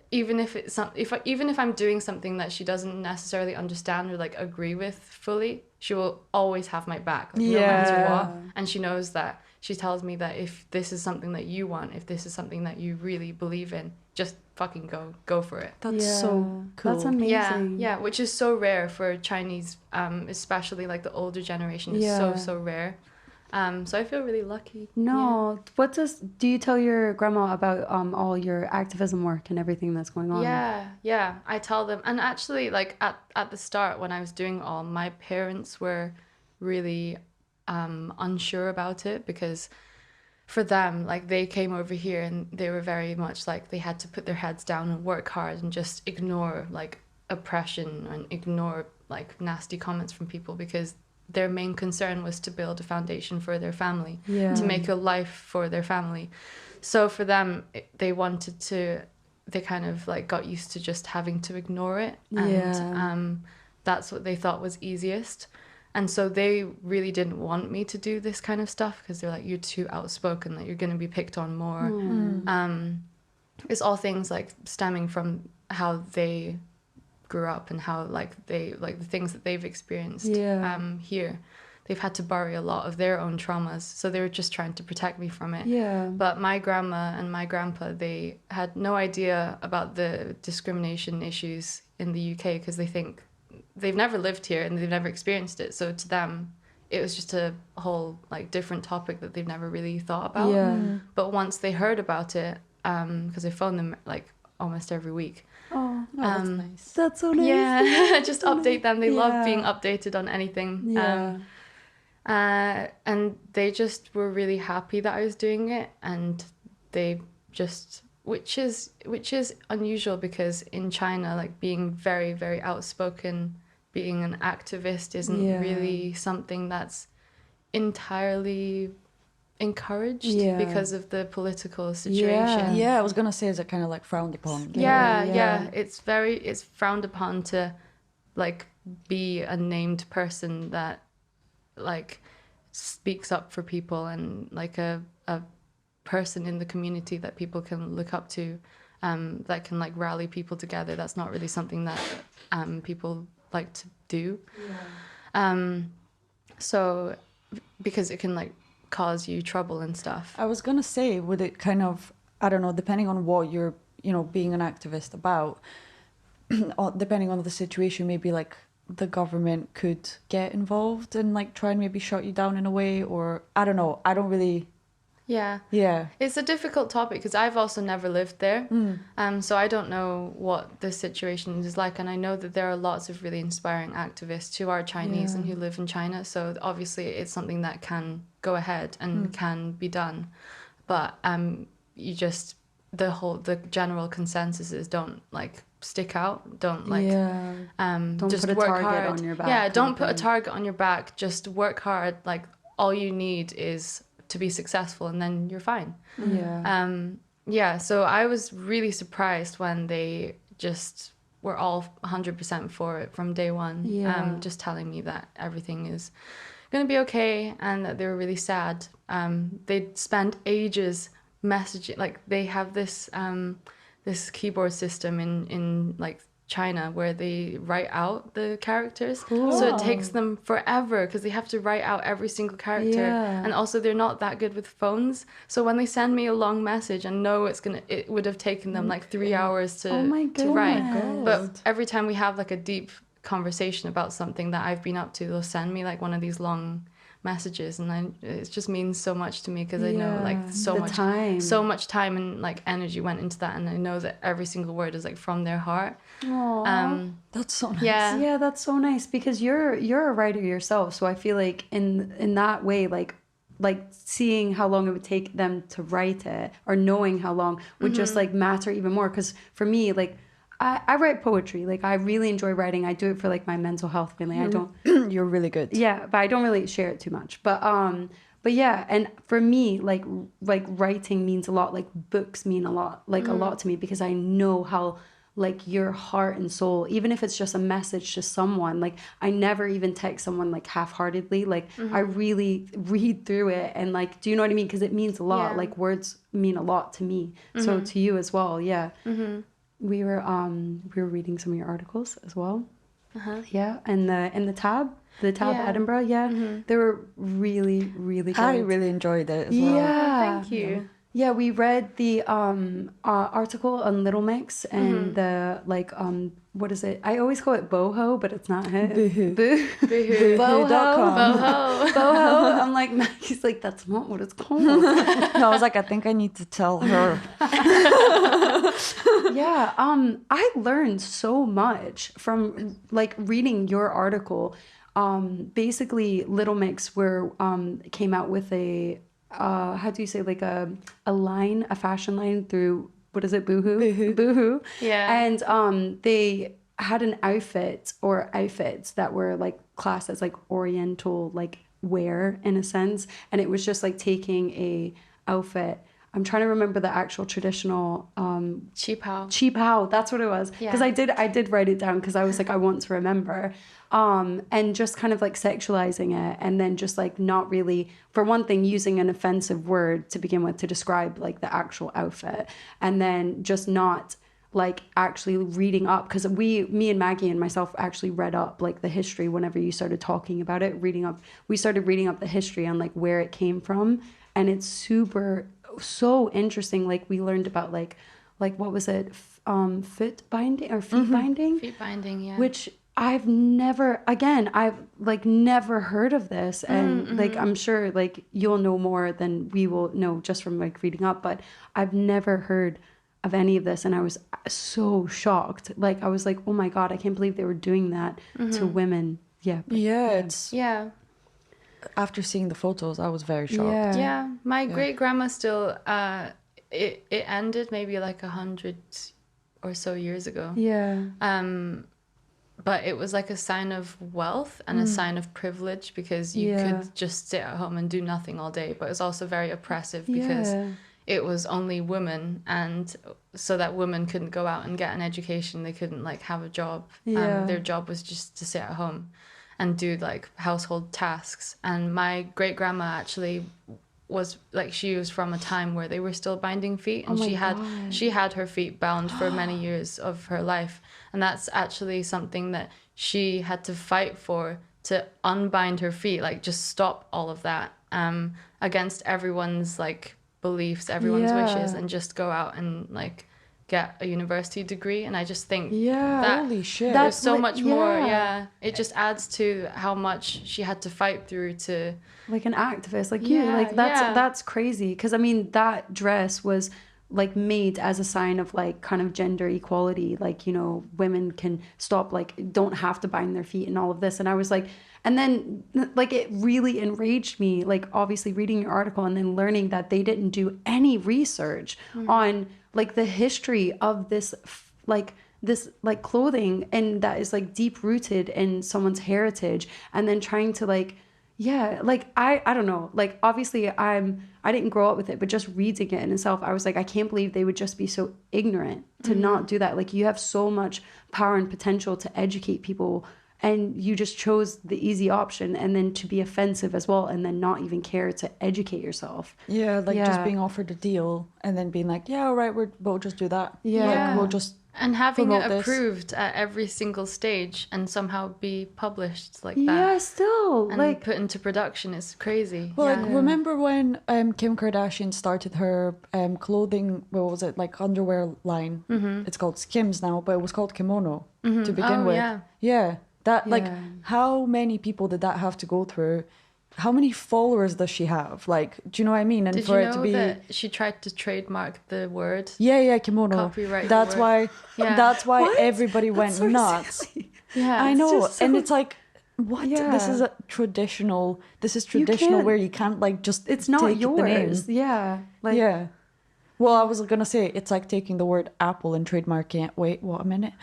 even if it's even if I'm doing something that she doesn't necessarily understand or like agree with fully, she will always have my back, like, no matter what. And she knows that. She tells me that if this is something that you want, if this is something that you really believe in, just fucking go for it. That's so cool. That's amazing. Yeah, which is so rare for Chinese, especially like the older generation. It's so rare. So I feel really lucky. No, do you tell your grandma about all your activism work and everything that's going on? Yeah, I tell them. And actually, like at the start when I was doing all, my parents were really unsure about it, because for them, like, they came over here and they were very much like they had to put their heads down and work hard and just ignore like oppression and ignore like nasty comments from people, because their main concern was to build a foundation for their family, to make a life for their family. So for them, they kind of like got used to just having to ignore it. And that's what they thought was easiest. And so they really didn't want me to do this kind of stuff, because they're like, you're too outspoken, that you're going to be picked on more. It's all things like stemming from how they grew up and how like the things that they've experienced here. They've had to bury a lot of their own traumas, so they were just trying to protect me from it. But my grandma and my grandpa, they had no idea about the discrimination issues in the UK, because they've never lived here and they've never experienced it. So to them, it was just a whole like different topic that they've never really thought about. But once they heard about it, because I phone them like almost every week. That's nice. That's so nice. Yeah, just update them. They love being updated on anything. And they just were really happy that I was doing it, and they just, which is unusual, because in China, like, being very, very outspoken, being an activist isn't really something that's entirely encouraged because of the political situation. Yeah, I was gonna say, is it kind of like frowned upon? Yeah. It's frowned upon to like be a named person that like speaks up for people, and like a person in the community that people can look up to, that can like rally people together. That's not really something that people like to do. So because it can like cause you trouble and stuff. I was gonna say, would it kind of, I don't know, depending on what you're, being an activist about, depending on the situation, maybe like the government could get involved and like try and maybe shut you down in a way, or I don't know. I don't really. Yeah. It's a difficult topic, because I've also never lived there. So I don't know what the situation is like. And I know that there are lots of really inspiring activists who are Chinese and who live in China. So obviously it's something that can go ahead and can be done. But the general consensus is, don't like stick out. Don't like don't just put a work target hard on your back. Yeah, don't put a target on your back. Just work hard. Like, all you need is to be successful, and then you're fine. So I was really surprised when they just were all 100% for it from day one. Just telling me that everything is gonna be okay, and that they were really sad. They'd spend ages messaging, like, they have this this keyboard system in like China where they write out the characters. So it takes them forever, because they have to write out every single character. And also they're not that good with phones, so when they send me a long message, I know it would have taken them like 3 hours to write. But every time we have like a deep conversation about something that I've been up to, they'll send me like one of these long messages, and it just means so much to me, because I know like so much time and like energy went into that, and I know that every single word is like from their heart. That's so nice. Yeah, that's so nice, because you're a writer yourself, so I feel like in that way, like like seeing how long it would take them to write it or knowing how long would just like matter even more. Because for me, like I write poetry. Like I really enjoy writing. I do it for like my mental health mainly. I don't. You're really good. Yeah, but I don't really share it too much. But yeah, and for me, like writing means a lot. Like books mean a lot, like a lot to me, because I know how like your heart and soul, even if it's just a message to someone, like I never even text someone like half-heartedly. Like I really read through it and like, do you know what I mean? Because it means a lot. Like words mean a lot to me. So to you as well. Yeah. We were reading some of your articles as well. Yeah, and the tab Edinburgh. Yeah, they were really, really good. I really enjoyed it as well. Yeah, Thank you. Yeah, we read the article on Little Mix and the like what is it? I always call it boho, but it's not it. Boohoo. Boho. Boho. Boho. I'm like, Maggie's like, that's not what it's called. No, I was like, I think I need to tell her. Yeah, I learned so much from like reading your article. Basically, Little Mix came out with a how do you say, like a line, a fashion line through, what is it, Boohoo. Yeah. And they had an outfit or outfits that were like classed as like oriental like wear in a sense, and it was just like taking a outfit. I'm trying to remember the actual traditional cheapao. That's what it was. Because I did write it down because I was like, I want to remember. And just kind of like sexualizing it, and then just like not really, for one thing, using an offensive word to begin with to describe like the actual outfit, and then just not like actually reading up, because me and Maggie and myself actually read up like the history whenever you started talking about it, we started reading up the history on like where it came from, and it's so interesting. Like we learned about like what was it, foot binding or feet binding? Feet binding, yeah. Which I've never heard of this, and like I'm sure like you'll know more than we will know just from like reading up, but I've never heard of any of this, and I was so shocked. Like I was like, oh my god, I can't believe they were doing that to women. Yeah. After seeing the photos, I was very shocked. Yeah, my great grandma still it ended maybe like 100 or so years ago. But it was like a sign of wealth and a sign of privilege, because you could just sit at home and do nothing all day. But it's also very oppressive because it was only women, and so that women couldn't go out and get an education. They couldn't like have a job. Their job was just to sit at home and do like household tasks. And my great grandma actually was like, she was from a time where they were still binding feet, and she had her feet bound for many years of her life, and that's actually something that she had to fight for, to unbind her feet, like just stop all of that against everyone's like beliefs, everyone's wishes, and just go out and like get a university degree. And I just think that holy shit, there's so much more. It just adds to how much she had to fight through to, like an activist like you, like that's crazy. Because I mean, that dress was like made as a sign of like kind of gender equality, like, you know, women can stop, like don't have to bind their feet and all of this. And I was like, and then like it really enraged me, like obviously reading your article and then learning that they didn't do any research on like the history of this clothing, and that is like deep rooted in someone's heritage, and then trying to like I don't know, like obviously I didn't grow up with it, but just reading it in itself, I was like, I can't believe they would just be so ignorant to not do that. Like you have so much power and potential to educate people, and you just chose the easy option, and then to be offensive as well, and then not even care to educate yourself. Just being offered a deal and then being like, yeah, all right, we'll just do that. Like, we'll just and having it this. approved at every single stage and somehow be published like that. Yeah, still and like put into production is crazy. Well, like remember when Kim Kardashian started her clothing, what was it, like underwear line? It's called Skims now, but it was called Kimono to begin with. That like, how many people did that have to go through? How many followers does she have? Like, do you know what I mean? And did for you know it to be that she tried to trademark the word? Kimono. Copyright. That's the word. why. That's why What? everybody went That's so nuts. silly. Yeah, I know, just so- and it's like what? Yeah. This is traditional where you can't like just It's not take the name. yours. Yeah. Like, Yeah. Well, I was gonna say it's like taking the word apple and trademarking it. Wait, what a minute.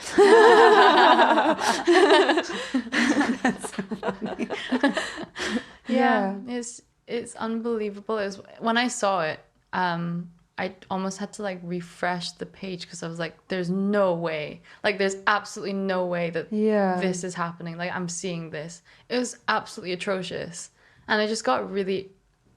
That's so funny. Yeah, it's unbelievable. It was, when I saw it, I almost had to like refresh the page because I was like, there's no way. Like, there's absolutely no way that this is happening. Like, I'm seeing this. It was absolutely atrocious. And I just got really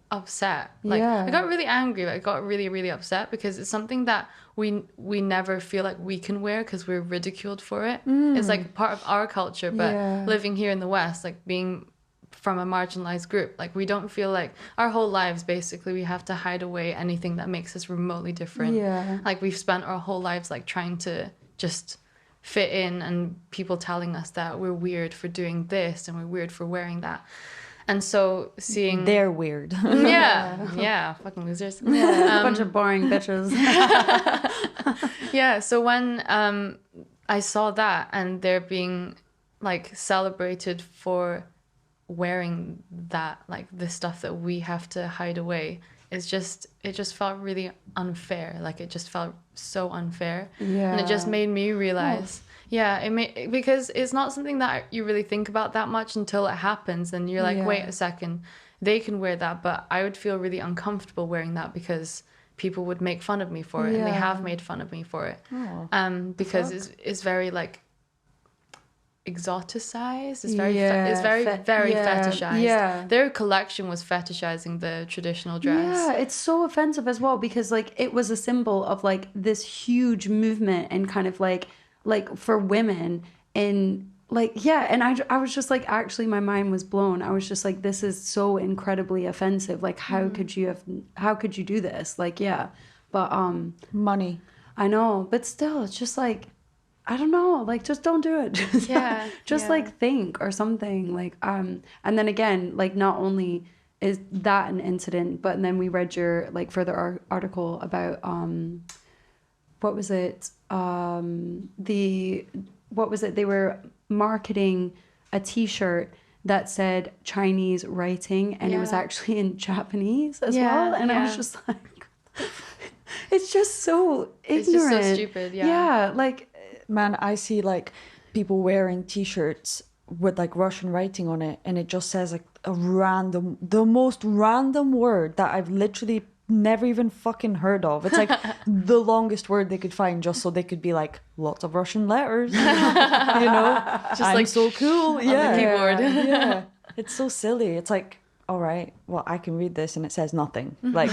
upset. Like, I got really angry. Like, I got really, really upset because it's something that we never feel like we can wear because we're ridiculed for it. It's like part of our culture, but living here in the West, like being from a marginalized group, like we don't feel like our whole lives basically we have to hide away anything that makes us remotely different. Like, we've spent our whole lives like trying to just fit in, and people telling us that we're weird for doing this and we're weird for wearing that. And so seeing They're weird. yeah, fucking losers. A bunch of boring bitches. Yeah, so when I saw that and they're being like celebrated for wearing that, like the stuff that we have to hide away, it just felt really unfair. Like, it just felt so unfair. And it just made me realize because it's not something that you really think about that much until it happens, and you're like, wait a second, they can wear that, but I would feel really uncomfortable wearing that because people would make fun of me for it, and they have made fun of me for it. Because it's very like exoticized. It's very very fetishized. Their collection was fetishizing the traditional dress. Yeah, it's so offensive as well because like it was a symbol of like this huge movement and kind of like for women, and like and I was just like, actually my mind was blown. I was just like, this is so incredibly offensive. Like, how could you do this? Like, but Money. I know, but still, it's just like, I don't know, like, just don't do it. Just like think or something, like and then again, like, not only is that an incident, but then we read your like further article about what was it, they were marketing a t-shirt that said Chinese writing, and it was actually in Japanese as well, and I was just like, it's just so ignorant. It's just so stupid. Like, man, I see like people wearing t-shirts with like Russian writing on it, and it just says like the most random word that I've literally never even fucking heard of. It's like the longest word they could find, just so they could be like, lots of Russian letters, just I'm like so cool on the keyboard. It's so silly. It's like, all right, well, I can read this and it says nothing. Like,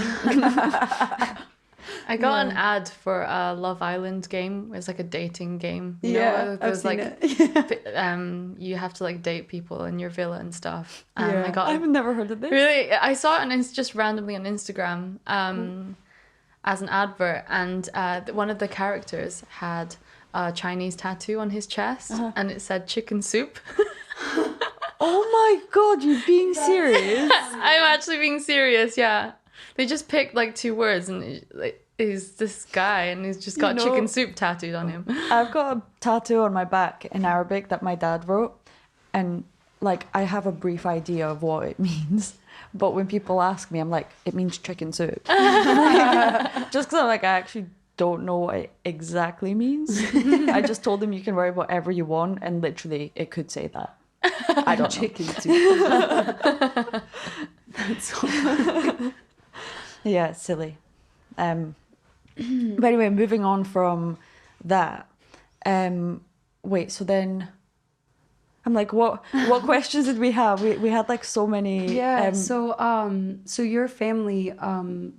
I got an ad for a Love Island game. It's like a dating game. You know? I've seen like, it. you have to like date people in your villa and stuff. I've never heard of this. Really, I saw it and it's just randomly on Instagram as an advert, and one of the characters had a Chinese tattoo on his chest, and it said chicken soup. Oh my god, you're being serious? I'm actually being serious. Yeah, they just picked like two words, and like, he's this guy and he's just got chicken soup tattooed on him. I've got a tattoo on my back in Arabic that my dad wrote, and like I have a brief idea of what it means, but when people ask me, I'm like, it means chicken soup. Just because I'm like, I actually don't know what it exactly means. I just told him you can write whatever you want, and literally it could say that. I don't know. Chicken soup. That's so funny. Yeah, it's silly. But anyway, moving on from that. Wait, so then I'm like, what questions did we have? We had like so many. Yeah. So your family,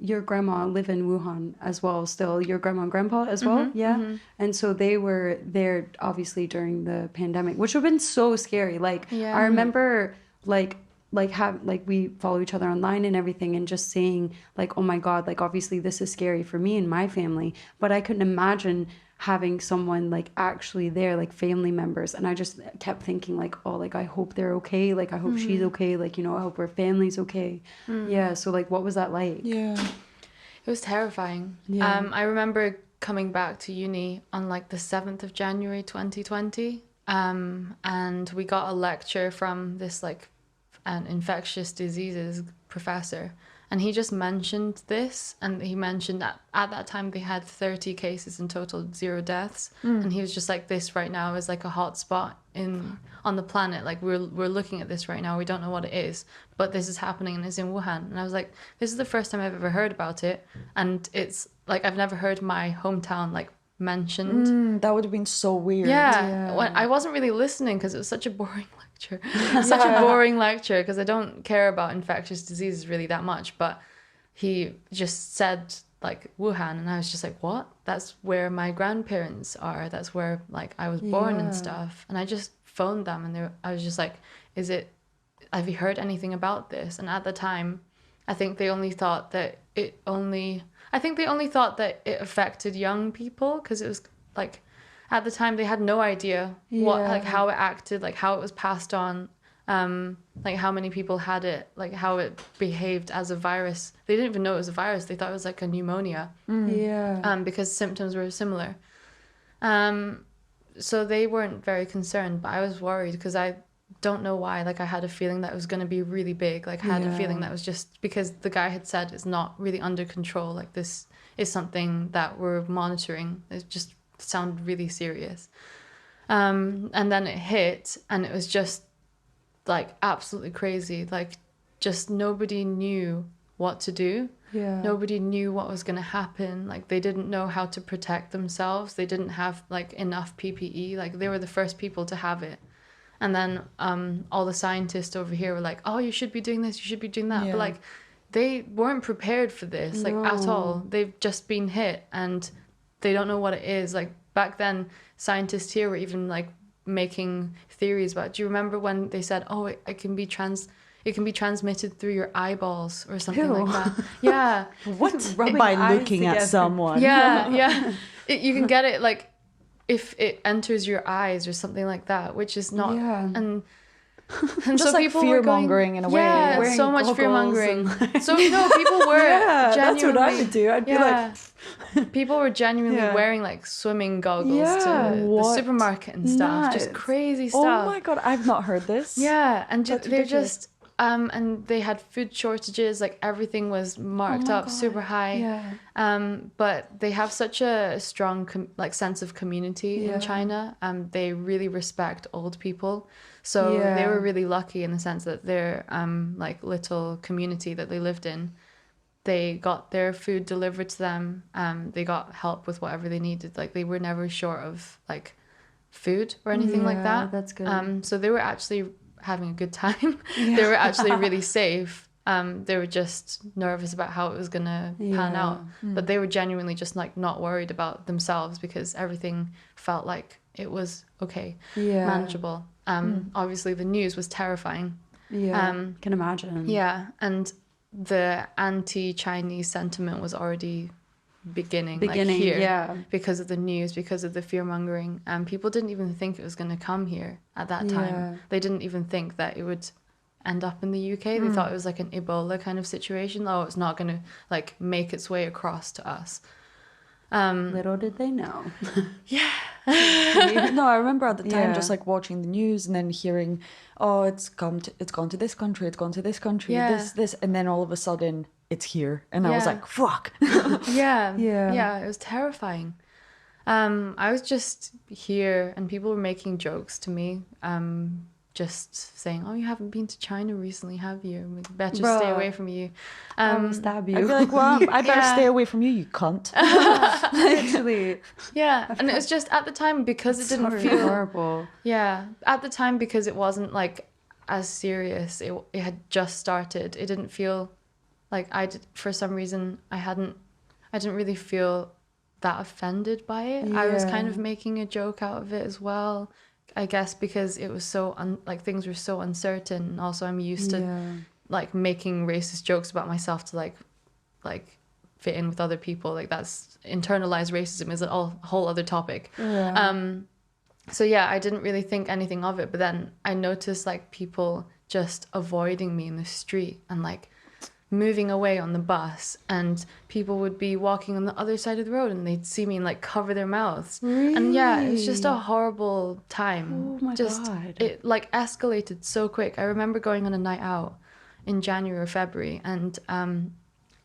your grandma live in Wuhan as well. Still, your grandma and grandpa as well. Mm-hmm, yeah. Mm-hmm. And so they were there obviously during the pandemic, which would have been so scary. Like I remember like we follow each other online and everything, and just saying like, oh my God, like obviously this is scary for me and my family, but I couldn't imagine having someone like actually there, like family members. And I just kept thinking like, oh, like I hope they're okay, like I hope she's okay, like, you know, I hope her family's okay. Yeah, so like what was that like? Yeah, it was terrifying. I remember coming back to uni on like the 7th of January 2020, and we got a lecture from this like an infectious diseases professor, and he just mentioned this, and he mentioned that at that time they had 30 cases in total, 0 deaths, and he was just like, this right now is like a hot spot on the planet, like we're looking at this right now, we don't know what it is, but this is happening and it's in Wuhan. And I was like, this is the first time I've ever heard about it, and it's like I've never heard my hometown like mentioned. That would have been so weird. Yeah. When I wasn't really listening because it was such a boring lecture. Such a boring lecture because I don't care about infectious diseases really that much. But he just said like Wuhan, and I was just like, what? That's where my grandparents are. That's where like I was born and stuff. And I just phoned them, and I was just like, have you heard anything about this? And at the time, I think they only thought that it affected young people, because it was like at the time they had no idea what, like how it acted, like how it was passed on, like how many people had it, like how it behaved as a virus. They didn't even know it was a virus. They thought it was like a pneumonia. Because symptoms were similar. So they weren't very concerned, but I was worried because I don't know why. Like I had a feeling that it was going to be really big. Like I had a feeling that was just because the guy had said it's not really under control. Like this is something that we're monitoring. It just sounded really serious. And then it hit, and it was just like absolutely crazy. Like just nobody knew what to do. Nobody knew what was going to happen. Like they didn't know how to protect themselves. They didn't have like enough PPE. Like they were the first people to have it. And then all the scientists over here were like, oh, you should be doing this, you should be doing that. But like they weren't prepared for this, like at all. They've just been hit and they don't know what it is. Like back then, scientists here were even like making theories about it. Do you remember when they said, oh, it can be transmitted through your eyeballs or something like that? Yeah. What? By looking at someone. Yeah. You can get it like if it enters your eyes or something like that, which is not. And just so like people fear were going, mongering in a way. Yeah, so much fear mongering. So people were genuinely. That's what I would do. I'd be like, people were genuinely wearing like swimming goggles to the supermarket and stuff. Just crazy stuff. Oh my god, I've not heard this. Yeah, and they're just. And they had food shortages, like everything was marked up super high. But they have such a strong sense of community in China. They really respect old people. So they were really lucky in the sense that their like little community that they lived in, they got their food delivered to them. They got help with whatever they needed. Like they were never short of like food or anything like that. That's good. So they were actually having a good time. They were actually really safe. They were just nervous about how it was gonna pan out, but they were genuinely just like not worried about themselves because everything felt like it was okay, manageable. Obviously the news was terrifying. Can imagine. And the anti-Chinese sentiment was already beginning like here because of the news, because of the fear mongering, and people didn't even think it was going to come here at that time. They didn't even think that it would end up in the UK. They thought it was like an Ebola kind of situation. Oh, it's not going to like make its way across to us. Little did they know. No, I remember at the time just like watching the news and then hearing, oh, it's gone to this country, it's gone to this country, this, and then all of a sudden it's here, and I was like, fuck. It was terrifying. I was just here and people were making jokes to me, just saying, oh, you haven't been to China recently, have you? We better stay away from you. I will stab you. I'd be like, well, I better stay away from you cunt. Literally. And it was just at the time because it didn't feel horrible. At the time because it wasn't like as serious. It had just started. It didn't feel like for some reason I didn't really feel that offended by it. I was kind of making a joke out of it as well, I guess, because it was so things were so uncertain, and also I'm used to like making racist jokes about myself to like fit in with other people. Like that's internalized racism is a whole other topic. So I didn't really think anything of it, but then I noticed like people just avoiding me in the street and like moving away on the bus, and people would be walking on the other side of the road and they'd see me and like cover their mouths. Really? And yeah, it was just a horrible time. Oh my God. It like escalated so quick. I remember going on a night out in January or February, and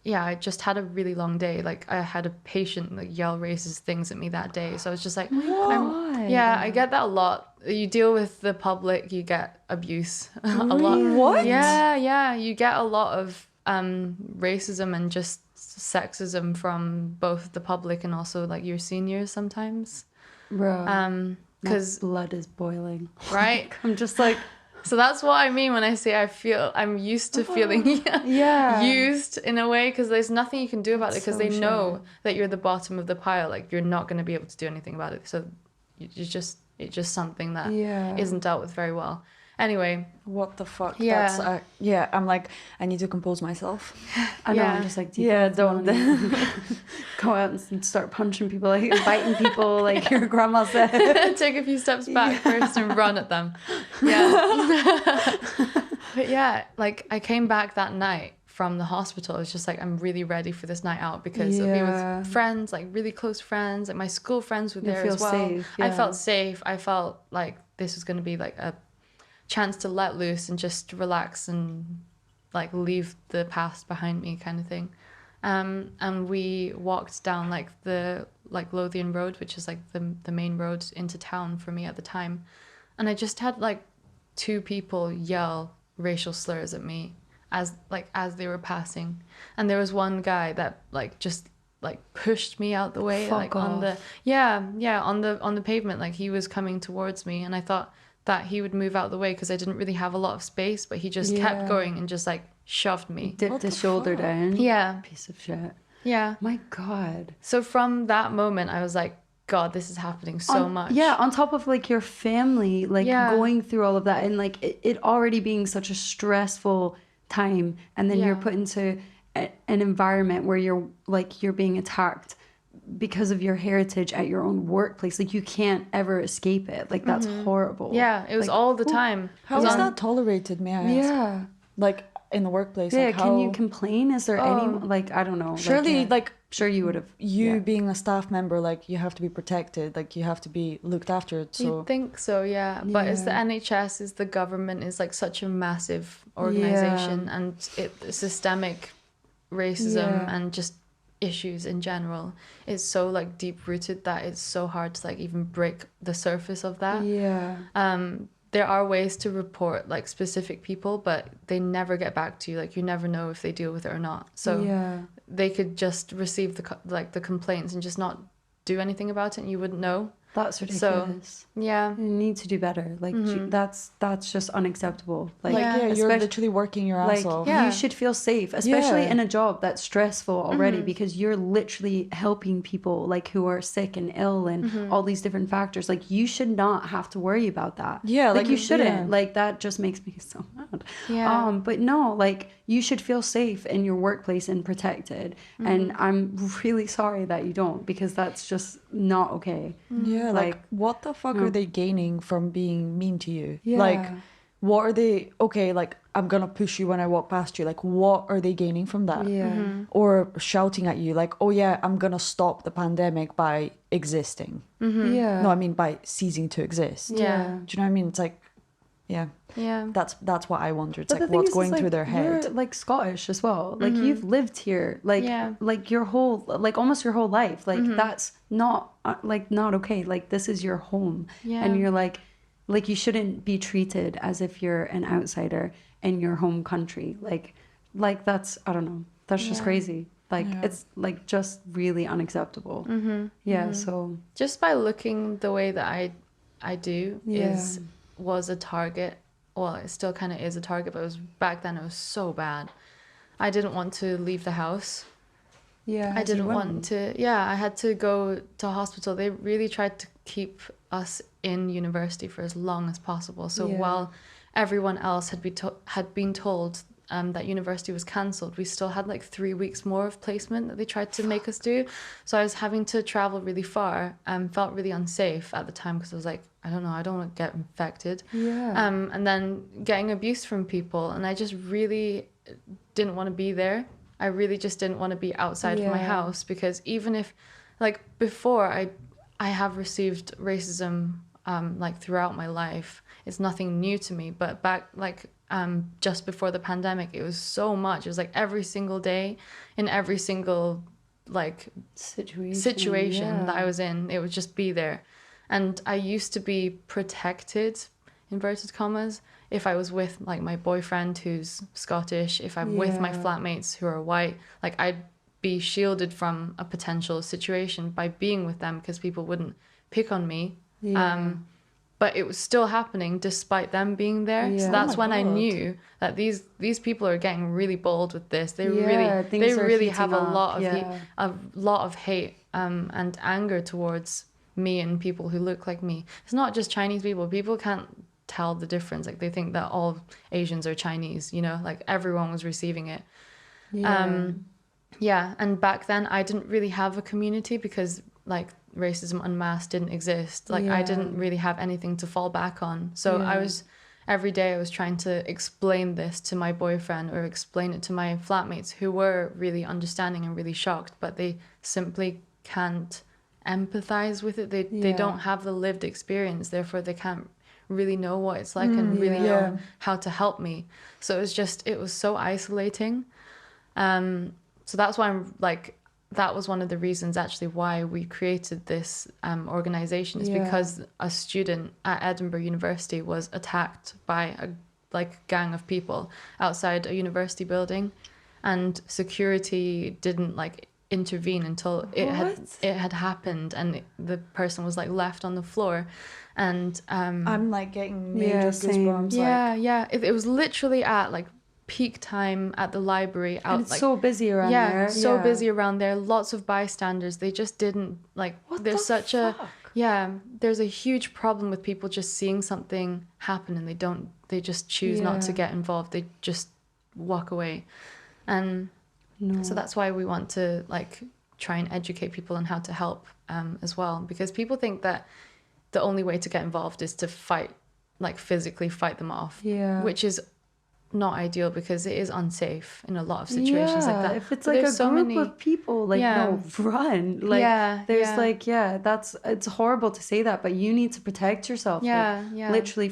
yeah, I just had a really long day. Like I had a patient like yell racist things at me that day. So I was just like, yeah, I get that a lot. You deal with the public, you get abuse a lot. What? Yeah, you get a lot of racism and just sexism from both the public and also like your seniors sometimes. Bro, because blood is boiling. Right? I'm just like, so that's what I mean when I say I'm used to feeling yeah, used in a way, because there's nothing you can do about it, because so they know that you're the bottom of the pile. Like you're not going to be able to do anything about it. So it's just something that isn't dealt with very well. Anyway, what the fuck? Yeah. That's, yeah, I'm like, I need to compose myself. I know. Yeah. I'm just like, Yeah, don't. go out and start punching people, like biting people, like your grandma said. take a few steps back first and run at them. Yeah. But yeah, like I came back that night from the hospital. It's just like, I'm really ready for this night out, because it'll be with friends, like really close friends, like my school friends were there as well. Safe, I felt safe. I felt like this was going to be like a chance to let loose and just relax and like leave the past behind me, kind of thing. And we walked down like the Lothian Road, which is like the main road into town for me at the time, and I just had like 2 people yell racial slurs at me as they were passing, and there was one guy that like just like pushed me out the way. Fuck like off. on the pavement, like he was coming towards me, and I thought that he would move out the way because I didn't really have a lot of space, but he just kept going and just like shoved me. Dipped his shoulder down. Yeah. Piece of shit. Yeah. My God. So from that moment, I was like, God, this is happening so much. Yeah, on top of like your family, like going through all of that, and like it already being such a stressful time, and then you're put into an environment where you're being attacked because of your heritage at your own workplace. Like you can't ever escape it. Like that's horrible. Yeah, it was like, all the time. How is that tolerated, may I ask? Yeah. Like in the workplace. Yeah, like can you complain? Is there any, like, I don't know. Surely, like sure you would have. Being a staff member, like you have to be protected, like you have to be looked after. So you'd think so, yeah. But it's the NHS, is the government, is like such a massive organization, and systemic racism and just issues in general is so like deep rooted that it's so hard to like even break the surface of that. There are ways to report like specific people, but they never get back to you. Like you never know if they deal with it or not. So they could just receive the complaints and just not do anything about it, and you wouldn't know. That's ridiculous. So, yeah. You need to do better. Like that's just unacceptable. Like you're literally working your ass off. You should feel safe, especially in a job that's stressful already, because you're literally helping people like who are sick and ill and all these different factors. Like you should not have to worry about that. Yeah, like you shouldn't. Like that just makes me so mad. Yeah. But no, like you should feel safe in your workplace and protected. And I'm really sorry that you don't, because that's just not okay. Yeah, like what the fuck are they gaining from being mean to you? Like what are they, okay, like I'm gonna push you when I walk past you, like what are they gaining from that? Or shouting at you like, oh yeah, I'm gonna stop the pandemic by existing. No, I mean by ceasing to exist. Do you know what I mean? It's like that's what I wonder. It's like what's going through their head. You're like Scottish as well. Like you've lived here like your whole, like almost your whole life. Like that's not not okay. Like this is your home. And you're like you shouldn't be treated as if you're an outsider in your home country. Like that's, I don't know. That's just crazy. Like it's like just really unacceptable. So just by looking the way that I do was a target. Well, it still kind of is a target, but back then it was so bad. I didn't want to leave the house. I didn't want to. I had to go to hospital. They really tried to keep us in university for as long as possible. So while everyone else had been told that university was cancelled, we still had like 3 weeks more of placement that they tried to make us do. So I was having to travel really far and felt really unsafe at the time, because I was like, I don't know, I don't want to get infected. And then getting abuse from people, and I just really didn't want to be there. I really just didn't want to be outside of my house, because even if, like, before I have received racism like throughout my life. It's nothing new to me, but back like just before the pandemic, it was so much. It was like every single day in every single like situation that I was in, it would just be there. And I used to be protected, inverted commas, if I was with like my boyfriend who's Scottish, if I'm with my flatmates who are white, like I'd be shielded from a potential situation by being with them because people wouldn't pick on me. But it was still happening despite them being there. So that's when I knew that these people are getting really bold with this. They really have a lot of hate and anger towards me and people who look like me. It's not just Chinese people. People can't tell the difference. Like they think that all Asians are Chinese, you know, like everyone was receiving it. And back then I didn't really have a community because like racism unmasked didn't exist. Like I didn't really have anything to fall back on. So every day I was trying to explain this to my boyfriend or explain it to my flatmates who were really understanding and really shocked, but they simply can't empathize with it. They don't have the lived experience, therefore they can't really know what it's like and really know how to help me. So it was so isolating. So that's why that was one of the reasons actually why we created this organization, is because a student at Edinburgh University was attacked by a gang of people outside a university building, and security didn't intervene until it had happened, and the person was left on the floor. And I'm getting major goosebumps. It was literally at peak time at the library out. And it's so busy around there. So busy around there. Lots of bystanders. They just didn't there's there's a huge problem with people just seeing something happen and they just choose not to get involved. They just walk away. And so that's why we want to try and educate people on how to help as well, because people think that the only way to get involved is to fight, physically fight them off, which is not ideal because it is unsafe in a lot of situations like that. If it's a group of people, no, run. It's horrible to say that, but you need to protect yourself. Literally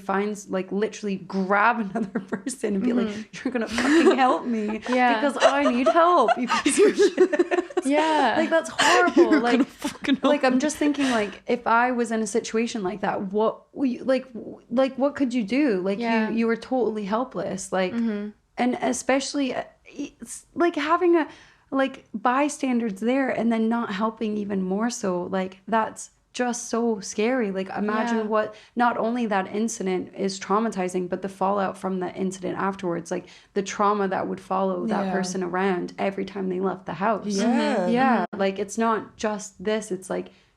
grab another person and be you're gonna fucking help me because I need help, you piece of shit. That's horrible. I'm just thinking if I was in a situation like that, what what could you do? You were totally helpless. And especially it's having bystanders there and then not helping even more so. That's just so scary. Imagine what, not only that incident is traumatizing, but the fallout from the incident afterwards, the trauma that would follow that person around every time they left the house. It's not just this, it's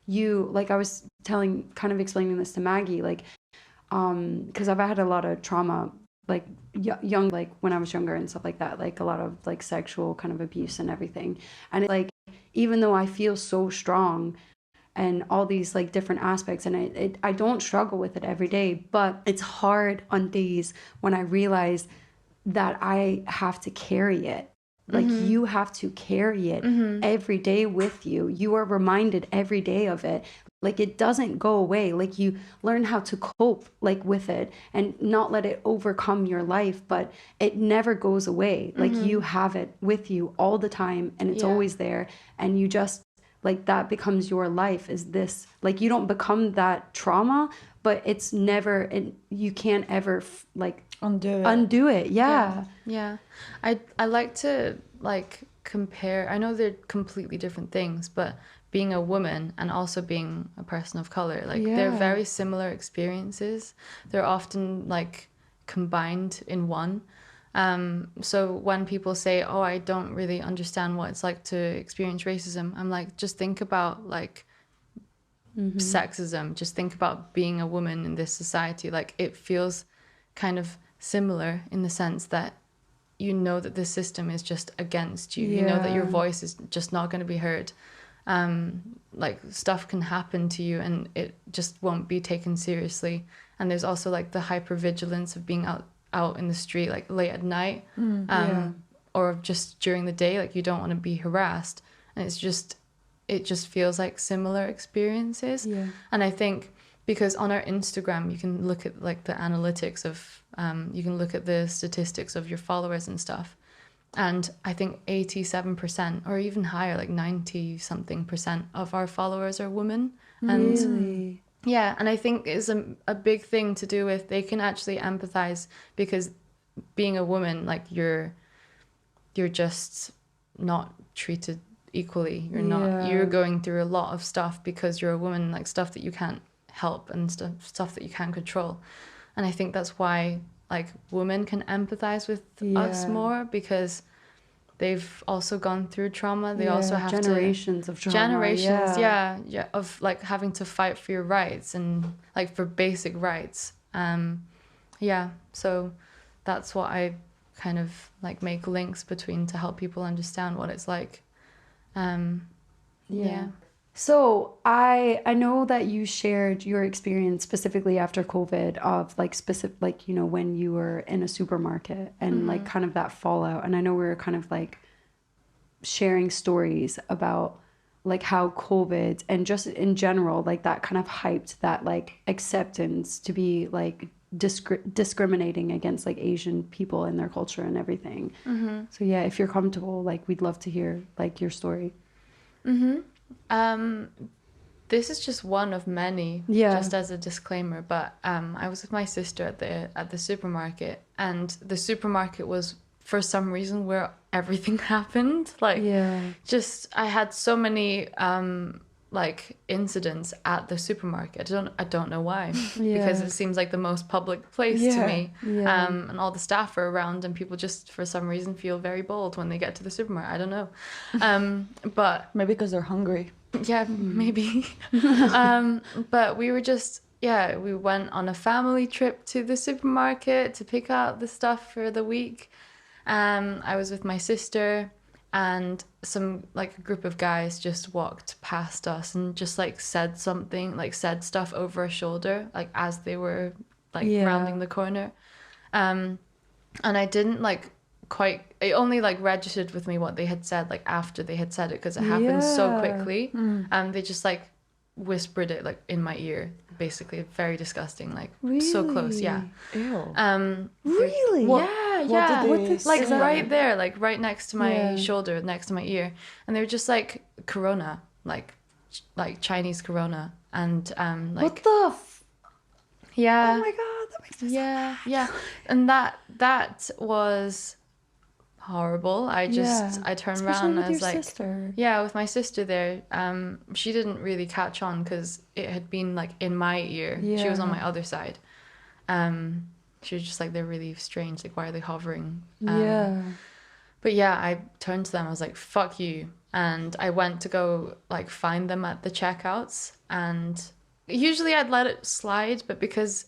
you, I was explaining this to Maggie, because I've had a lot of trauma young, when I was younger and stuff like that, a lot of sexual kind of abuse and everything. And even though I feel so strong and all these different aspects, and I don't struggle with it every day, but it's hard on days when I realize that I have to carry it. You have to carry it every day with you. You are reminded every day of it. It doesn't go away. You learn how to cope with it and not let it overcome your life, but it never goes away. You have it with you all the time, and it's always there, and you just that becomes your life. Is this you don't become that trauma, but it's never, you can't ever undo it. I like to compare. I know they're completely different things, but being a woman and also being a person of color, they're very similar experiences. They're often combined in one. So when people say, oh, I don't really understand what it's like to experience racism, I'm just think about sexism. Just think about being a woman in this society. It feels kind of similar in the sense that you know that the system is just against you. You know that your voice is just not going to be heard. Stuff can happen to you and it just won't be taken seriously. And there's also the hypervigilance of being out in the street late at night, or just during the day, like you don't want to be harassed, and it just feels like similar experiences. Yeah. And I think because on our Instagram you can look at like the analytics of you can look at the statistics of your followers and stuff, and I think 87% or even higher, like 90 something percent of our followers are women. And Really? yeah, and I think it's a big thing to do with they can actually empathize, because being a woman, like you're just not treated equally. You're going through a lot of stuff because you're a woman, like stuff that you can't help and stuff that you can't control. And I think that's why like women can empathize with us more, because they've also gone through trauma. They also have generations of trauma. Yeah, of like having to fight for your rights and like for basic rights. So that's what I kind of like make links between to help people understand what it's like. So I know that you shared your experience specifically after COVID of like specific, like, you know, when you were in a supermarket and like kind of that fallout. And I know we were kind of like sharing stories about like how COVID and just in general, like that kind of hyped that like acceptance to be like discriminating against like Asian people and their culture and everything. So yeah, if you're comfortable, like we'd love to hear like your story. This is just one of many, just as a disclaimer, but I was with my sister at the supermarket, and the supermarket was for some reason where everything happened. Like just I had so many like incidents at the supermarket. I don't know why, because it seems like the most public place to me. And all the staff are around, and people just for some reason feel very bold when they get to the supermarket. I don't know. But maybe because they're hungry. Yeah, maybe. But we were just we went on a family trip to the supermarket to pick out the stuff for the week. I was with my sister, and some like a group of guys just walked past us and just like said stuff over our shoulder, like as they were like rounding the corner. And I didn't like it only like registered with me what they had said like after they had said it, because it happened so quickly. They just like whispered it like in my ear, basically. Very disgusting, like so close. Ew. Really? Yeah. What did they like say? right there, like right next to my shoulder, next to my ear, and they were just like Corona, like Chinese Corona, and like what the yeah. Oh my god, that makes me so mad. Yeah, and that was horrible. I turned around and I was like, sister. yeah, with my sister there. She didn't really catch on because it had been like in my ear. She was on my other side. She was just like, they're really strange. Like, why are they hovering? But yeah, I turned to them. I was like, fuck you. And I went to go like find them at the checkouts. And usually I'd let it slide, but because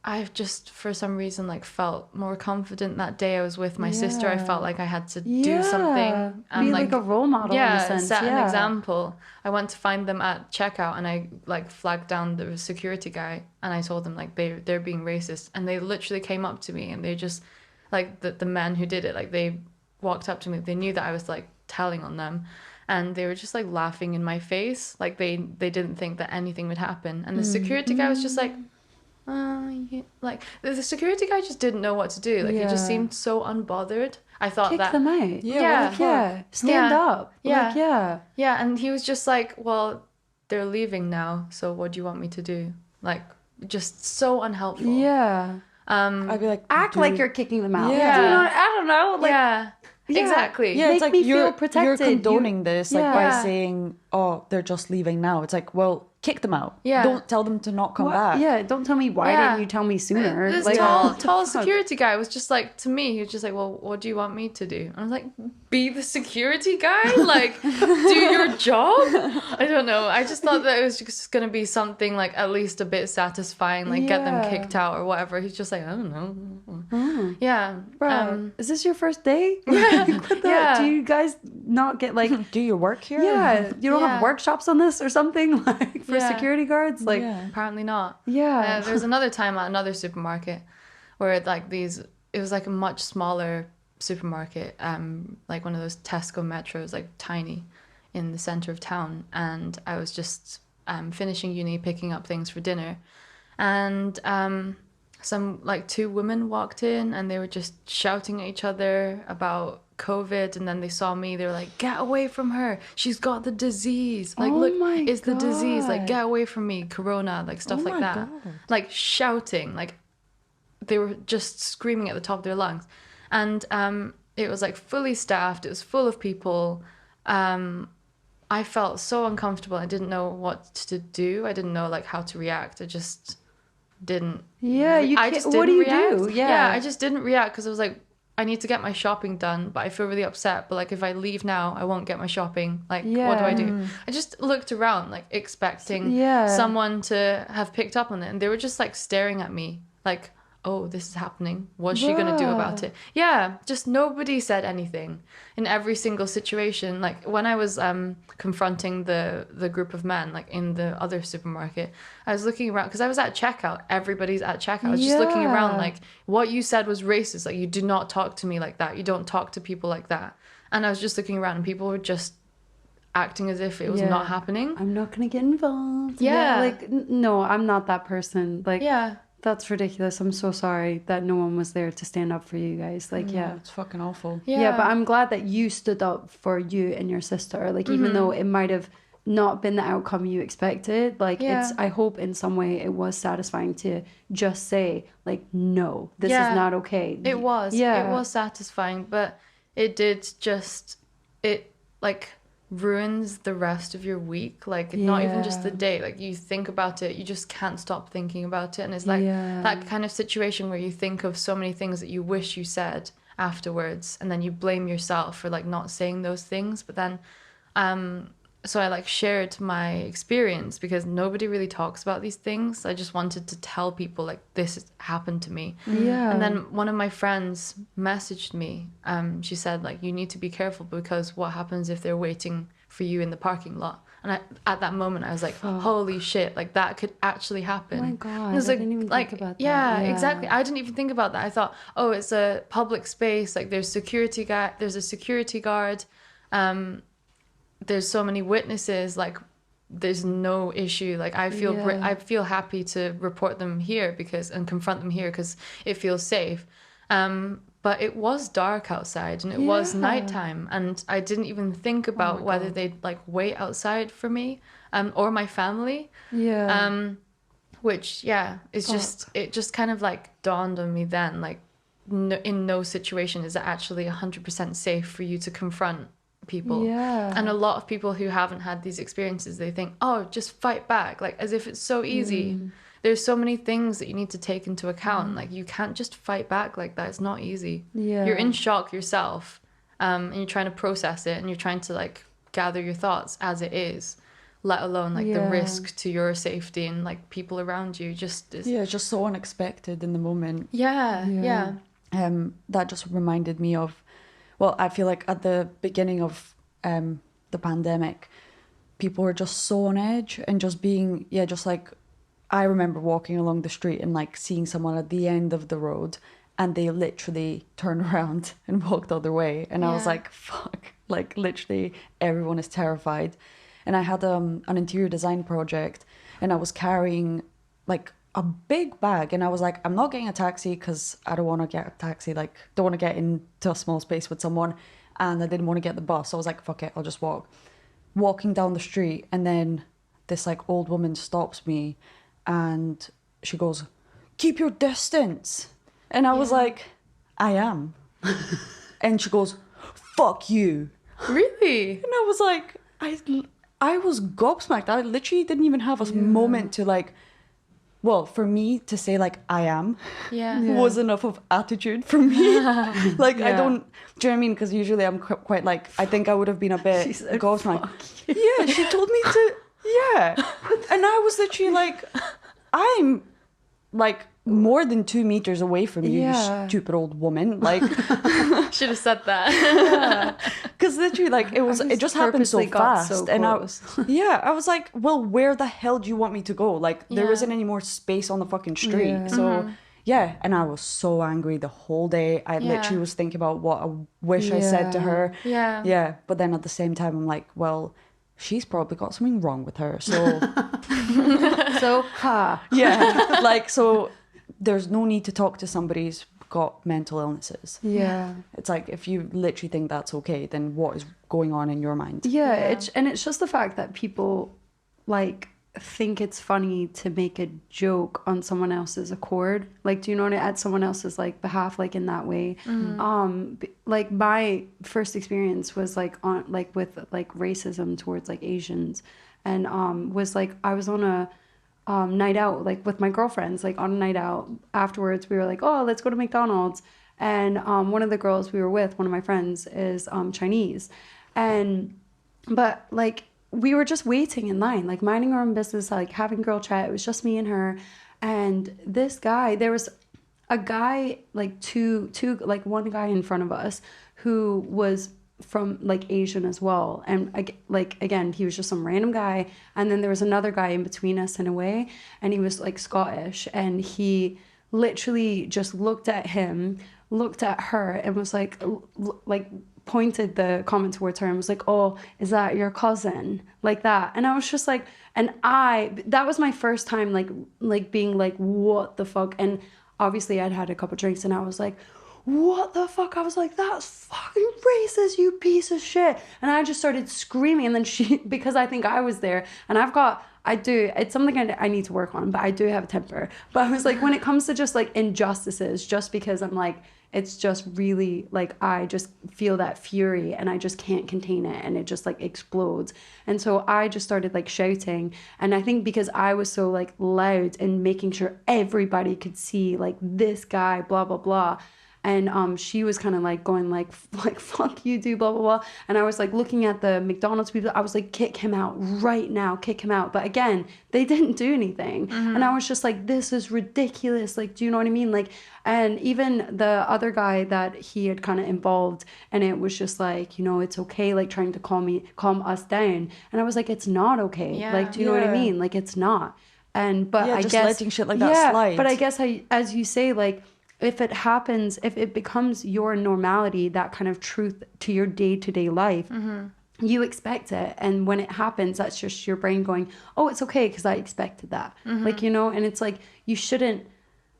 I've just for some reason like felt more confident that day I was with my sister, I felt like I had to do something and be like a role model in a sense. Set an example. I went to find them at checkout, and I like flagged down the security guy, and I told them like they're being racist, and they literally came up to me, and they just like the men who did it, like they walked up to me. They knew that I was like telling on them, and they were just like laughing in my face, like they didn't think that anything would happen. And the security guy was just like, like the security guy just didn't know what to do. Like he just seemed so unbothered. I thought kick them out. Stand up. And he was just like, well, they're leaving now, so what do you want me to do? Like just so unhelpful. I'd be like, act like you're kicking them out. I don't know. Like, exactly. Yeah, it's like me feel protected. You're condoning this like by saying, oh, they're just leaving now. It's like, well, kick them out. Don't tell them to not come back. Yeah, don't tell me why didn't you tell me sooner. This like, tall security guy was just like, to me, he was just like, well, what do you want me to do? And I was like, be the security guy? Like, do your job? I don't know. I just thought that it was just going to be something like at least a bit satisfying, like get them kicked out or whatever. He's just like, I don't know. Yeah. Bro, is this your first day? Do you guys not get like... do your work here? Yeah. You don't have workshops on this or something? Like for security guards? Like apparently not. Yeah. There was another time at another supermarket where like it was like a much smaller supermarket, like one of those Tesco Metros, like tiny, in the center of town, and I was just finishing uni, picking up things for dinner, and some like 2 women walked in, and they were just shouting at each other about COVID, and then they saw me, they were like, get away from her, she's got the disease, like, look, it's the disease, like, get away from me, corona, like stuff like that. Like shouting, like they were just screaming at the top of their lungs. And it was like fully staffed, it was full of people. I felt so uncomfortable. I didn't know what to do. I didn't know like how to react. I just didn't. Yeah, what do you do? Yeah, I just didn't react because I was like, I need to get my shopping done, but I feel really upset. But like, if I leave now, I won't get my shopping. Like, what do I do? I just looked around, like expecting someone to have picked up on it, and they were just like staring at me, like, oh, this is happening. What's she gonna do about it? Yeah, just nobody said anything in every single situation. Like when I was confronting the group of men, like in the other supermarket, I was looking around because I was at checkout. Everybody's at checkout. I was just looking around, like, what you said was racist. Like, you do not talk to me like that. You don't talk to people like that. And I was just looking around, and people were just acting as if it was not happening. I'm not gonna get involved. Yeah, like no, I'm not that person. Like, yeah. That's ridiculous. I'm so sorry that no one was there to stand up for you guys. Like, It's fucking awful. Yeah, but I'm glad that you stood up for you and your sister. Like, even though it might have not been the outcome you expected, like, I hope in some way it was satisfying to just say, like, no, this is not okay. It was. Yeah. It was satisfying, but it did just, it, like, ruins the rest of your week, like not even just the day, like you think about it, you just can't stop thinking about it, and it's like that kind of situation where you think of so many things that you wish you said afterwards, and then you blame yourself for like not saying those things. But then so I like shared my experience because nobody really talks about these things. I just wanted to tell people like this has happened to me. And then one of my friends messaged me. She said like, you need to be careful because what happens if they're waiting for you in the parking lot? And at that moment I was like, holy shit, like that could actually happen. Oh my God, I didn't even think about that. Yeah, exactly. I didn't even think about that. I thought, oh, it's a public space, like there's there's a security guard, there's so many witnesses, like there's no issue. Like I feel happy to report them here and confront them here because it feels safe. But it was dark outside and it was nighttime, and I didn't even think about whether they'd like wait outside for me or my family. Which it just kind of like dawned on me then, like in no situation is it actually 100% safe for you to confront people. And a lot of people who haven't had these experiences, they think, oh, just fight back, like as if it's so easy. There's so many things that you need to take into account. Like you can't just fight back like that. It's not easy. You're in shock yourself, and you're trying to process it, and you're trying to like gather your thoughts as it is, let alone like the risk to your safety and like people around you. It's just so unexpected in the moment. That just reminded me of, well, I feel like at the beginning of the pandemic, people were just so on edge and just being, just like, I remember walking along the street and like seeing someone at the end of the road and they literally turned around and walked the other way. And I was like, fuck, like literally everyone is terrified. And I had an interior design project and I was carrying like a big bag, and I was like, I'm not getting a taxi because I don't want to get a taxi, like don't want to get into a small space with someone, and I didn't want to get the bus, so I was like, fuck it, I'll just walking down the street, and then this like old woman stops me and she goes, keep your distance, and I was like, I am. And she goes, fuck you. Really? And I was like, I was gobsmacked. I literally didn't even have a moment to like, well, for me to say like I am was enough of attitude for me. Like I don't, do you know what I mean? Because usually I'm quite like, I think I would have been a bit gobsmacked. Yeah, she told me to, and I was literally like, I'm like more than 2 meters away from you, you stupid old woman. Like, should have said that. Because literally, like, it just happened so fast. So and I was like, well, where the hell do you want me to go? Like, there isn't any more space on the fucking street. So yeah, and I was so angry the whole day. I literally was thinking about what I wish I said to her. Yeah, but then at the same time, I'm like, well, she's probably got something wrong with her. So, yeah, like, so there's no need to talk to somebody who's got mental illnesses. Yeah. It's like, if you literally think that's okay, then what is going on in your mind? Yeah, it's just the fact that people like think it's funny to make a joke on someone else's accord. Like, do you know what at someone else's like behalf, like in that way? Like my first experience was like on like with like racism towards like Asians, and was like I was on a night out like with my girlfriends, like on a night out. Afterwards we were like, oh, let's go to McDonald's, and one of the girls we were with, one of my friends, is Chinese, but like we were just waiting in line, like minding our own business, like having girl chat. It was just me and her. And this guy, there was a guy, like like one guy in front of us who was from like Asian as well. And like, again, he was just some random guy. And then there was another guy in between us in a way. And he was like Scottish. And he literally just looked at him, looked at her, and was like pointed the comment towards her and was like, oh, is that your cousin? Like that. And I was just like, that was my first time like being like, what the fuck? And obviously I'd had a couple drinks and I was like, what the fuck? I was like, that's fucking racist, you piece of shit. And I just started screaming. And then because I think I was there, and it's something I need to work on, but I do have a temper. But I was like, when it comes to just like injustices, just because I'm like, it's just really like, I just feel that fury and I just can't contain it, and it just like explodes. And so I just started like shouting. And I think because I was so like loud and making sure everybody could see like this guy, blah, blah, blah. And she was kind of like going like fuck you, dude, blah, blah, blah. And I was like looking at the McDonald's people. I was like, kick him out right now, kick him out. But again, they didn't do anything. And I was just like, this is ridiculous. Like, do you know what I mean? Like, and even the other guy that he had kind of involved, and it was just like, you know, it's okay, like trying to calm us down. And I was like, it's not okay. Yeah. Like, do you know what I mean? Like, it's not. But I just guess letting shit like that slide. But I guess as you say, like, if it becomes your normality, that kind of truth to your day-to-day life, you expect it. And when it happens, that's just your brain going, oh, it's okay because I expected that. Like, you know, and it's like, you shouldn't,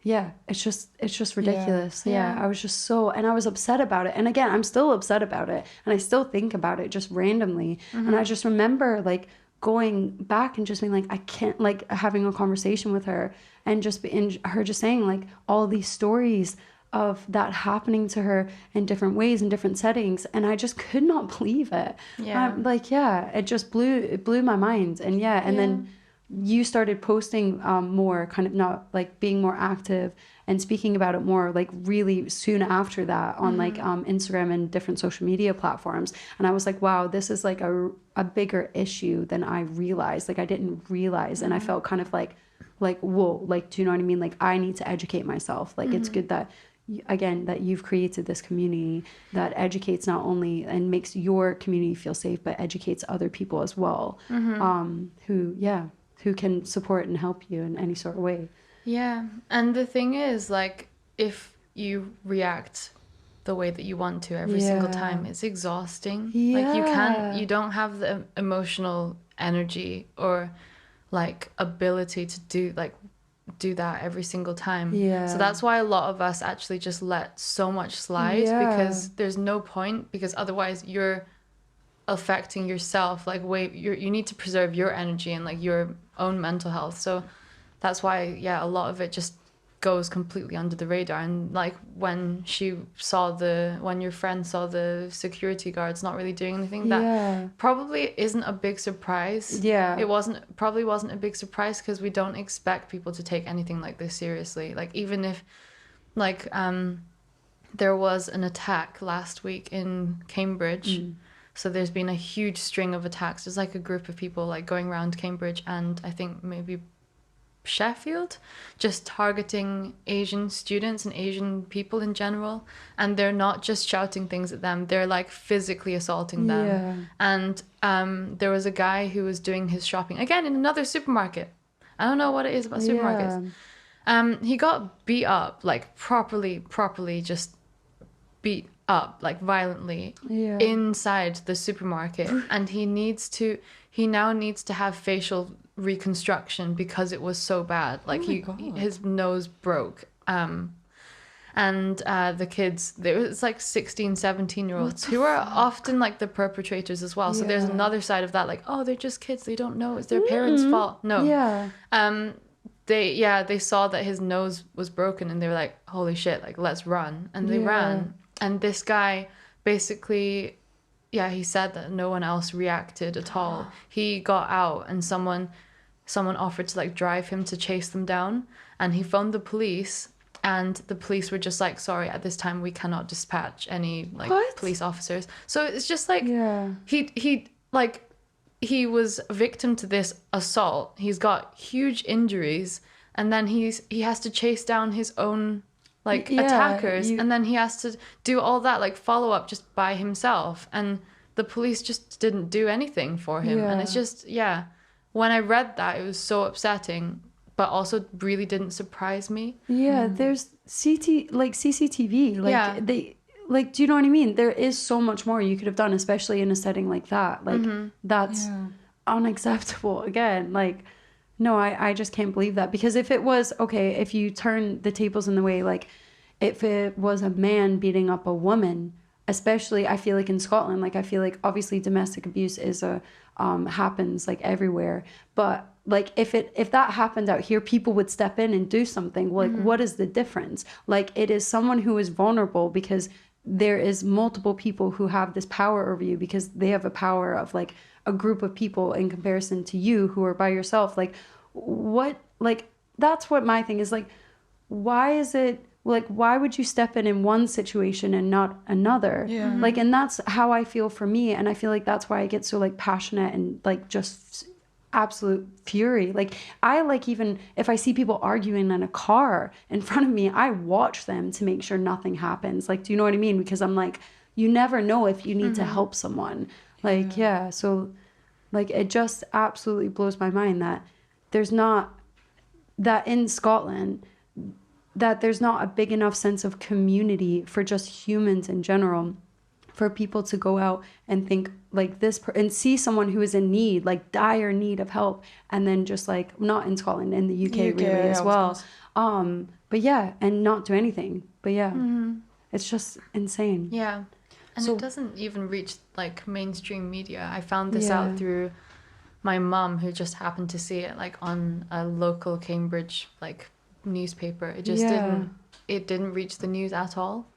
it's just ridiculous. I was just and I was upset about it. And again, I'm still upset about it. And I still think about it just randomly. And I just remember like going back and just being like, I can't, like having a conversation with her, and her just saying like all these stories of that happening to her in different ways, in different settings. And I just could not believe it. It just blew my mind. And then you started posting more, kind of not like being more active and speaking about it more, like really soon after that on like Instagram and different social media platforms. And I was like, wow, this is like a bigger issue than I realized. Like I didn't realize. And I felt kind of like, whoa, like, do you know what I mean? Like I need to educate myself. Like it's good that, again, that you've created this community that educates not only and makes your community feel safe, but educates other people as well, who can support and help you in any sort of way. Yeah. And the thing is, like, if you react the way that you want to every single time, it's exhausting. Like you don't have the emotional energy or like ability to do that every single time. So that's why a lot of us actually just let so much slide, because there's no point, because otherwise you're affecting yourself. Like you need to preserve your energy and like your own mental health. So that's why a lot of it just goes completely under the radar. And like when your friend saw the security guards not really doing anything, that probably isn't a big surprise. It probably wasn't a big surprise, because we don't expect people to take anything like this seriously. Like even if like there was an attack last week in Cambridge. So there's been a huge string of attacks. There's like a group of people like going around Cambridge and I think maybe Sheffield, just targeting Asian students and Asian people in general. And they're not just shouting things at them, they're like physically assaulting them. And there was a guy who was doing his shopping again in another supermarket. I don't know what it is about supermarkets. He got beat up, like properly just beat up, like violently, inside the supermarket, and he now needs to have facial reconstruction because it was so bad. Like his nose broke. And the kids, it's like 16, 17-year-olds who are often like the perpetrators as well. So there's another side of that, like, oh, they're just kids, they don't know, it's their parents' fault. No. They saw that his nose was broken and they were like, holy shit, like, let's run. And they ran. And this guy basically, he said that no one else reacted at all. He got out and someone offered to like drive him to chase them down, and he phoned the police, and the police were just like, sorry, at this time we cannot dispatch any like police officers. So it's just like he was a victim to this assault. He's got huge injuries, and then he has to chase down his own like attackers, and then he has to do all that like follow up just by himself, and the police just didn't do anything for him. And it's just when I read that, it was so upsetting, but also really didn't surprise me. There's CCTV, like they, like, do you know what I mean? There is so much more you could have done, especially in a setting like that. Like that's unacceptable. Again, like, no, I just can't believe that. Because if it was, okay, if you turn the tables in the way, like, if it was a man beating up a woman, especially, I feel like in Scotland, like, I feel like obviously domestic abuse is happens like everywhere. But like, if that happened out here, people would step in and do something. Like, what is the difference? Like, it is someone who is vulnerable because there is multiple people who have this power over you because they have a power of like a group of people in comparison to you who are by yourself. Like, what, like, that's what my thing is. Like, why is it, like, why would you step in one situation and not another? Like, and that's how I feel for me. And I feel like that's why I get so like passionate and like just absolute fury. Like, I like, even if I see people arguing in a car in front of me, I watch them to make sure nothing happens. Like, do you know what I mean? Because I'm like, you never know if you need to help someone. Like, so like, it just absolutely blows my mind that there's not, that in Scotland, that there's not a big enough sense of community for just humans in general, for people to go out and think like this and see someone who is in need, like dire need of help, and then just like, not in Scotland, in the UK really as well. But and not do anything. But it's just insane. And so, it doesn't even reach like mainstream media. I found this out through my mum, who just happened to see it like on a local Cambridge like newspaper. It just didn't reach the news at all.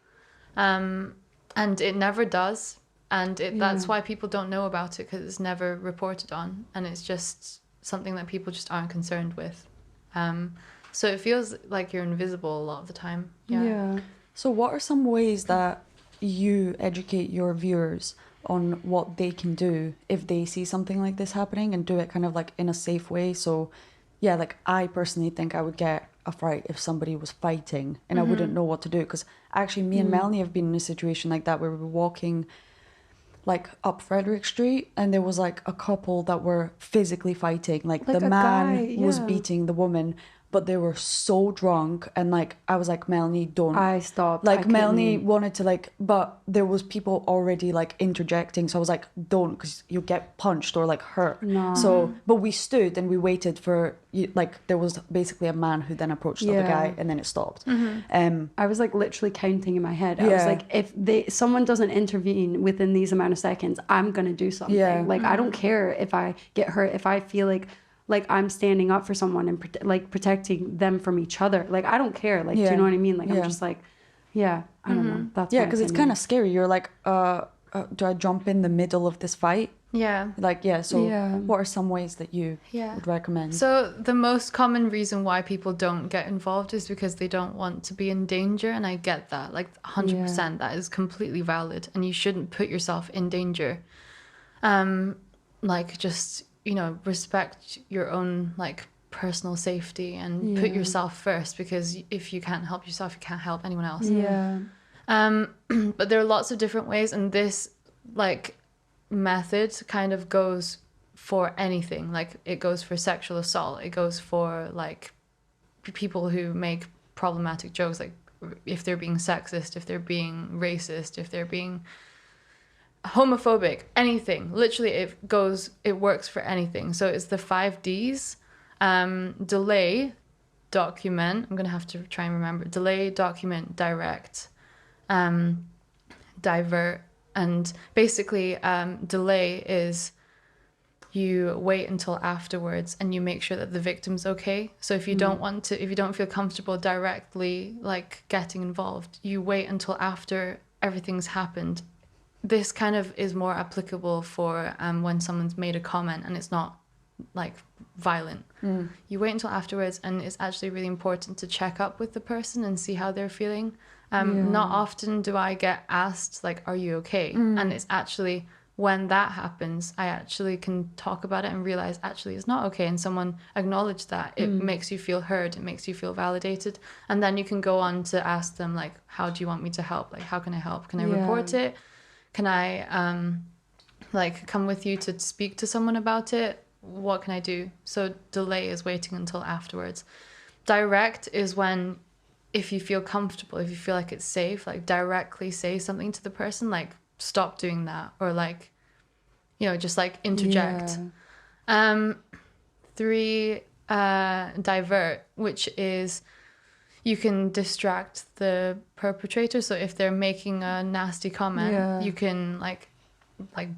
And it never does. And that's why people don't know about it, because it's never reported on. And it's just something that people just aren't concerned with. So it feels like you're invisible a lot of the time. So what are some ways that you educate your viewers on what they can do if they see something like this happening, and do it kind of like in a safe way? So like, I personally think I would get a fright if somebody was fighting and I wouldn't know what to do, because actually me and Melanie have been in a situation like that where we were walking like up Frederick Street, and there was like a couple that were physically fighting, like the man was beating the woman, but they were so drunk, and like I was like, Melanie, don't. I stopped. Like, Melanie wanted to like, but there was people already like interjecting, so I was like, don't, because you'll get punched or like hurt. No. So, but we stood and we waited for, like, there was basically a man who then approached the other guy, and then it stopped. I was like literally counting in my head. I was like, if someone doesn't intervene within these amount of seconds, I'm gonna do something. Like, I don't care if I get hurt, if I feel like I'm standing up for someone and protecting them from each other. Like, I don't care. Like, do you know what I mean? Like, I'm just like, I don't know. That's because it's kind of scary. You're like, do I jump in the middle of this fight? Like, so what are some ways that you would recommend? So the most common reason why people don't get involved is because they don't want to be in danger, and I get that, like 100%. That is completely valid, and you shouldn't put yourself in danger. Like, just, you know, respect your own like personal safety and put yourself first, because if you can't help yourself, you can't help anyone else. But there are lots of different ways, and this like method kind of goes for anything. Like, it goes for sexual assault, it goes for like people who make problematic jokes, like if they're being sexist, if they're being racist, if they're being homophobic, anything. Literally, it works for anything. So it's the 5 Ds. Delay, document. I'm gonna have to try and remember. Delay, document, direct, divert. And basically, delay is you wait until afterwards and you make sure that the victim's okay. So if you if you don't feel comfortable directly like getting involved, you wait until after everything's happened. This kind of is more applicable for when someone's made a comment and it's not like violent. You wait until afterwards, and it's actually really important to check up with the person and see how they're feeling. Not often do I get asked like, are you okay? And it's actually when that happens, I actually can talk about it and realize actually it's not okay, and someone acknowledge that. It makes you feel heard, it makes you feel validated, and then you can go on to ask them like, how do you want me to help? Like, how can I help? Can I report it? Can I like come with you to speak to someone about it? What can I do? So delay is waiting until afterwards. Direct is when, if you feel comfortable, if you feel like it's safe, like directly say something to the person, like stop doing that, or like, you know, just like interject. 3, divert, which is you can distract the perpetrator. So if they're making a nasty comment, you can like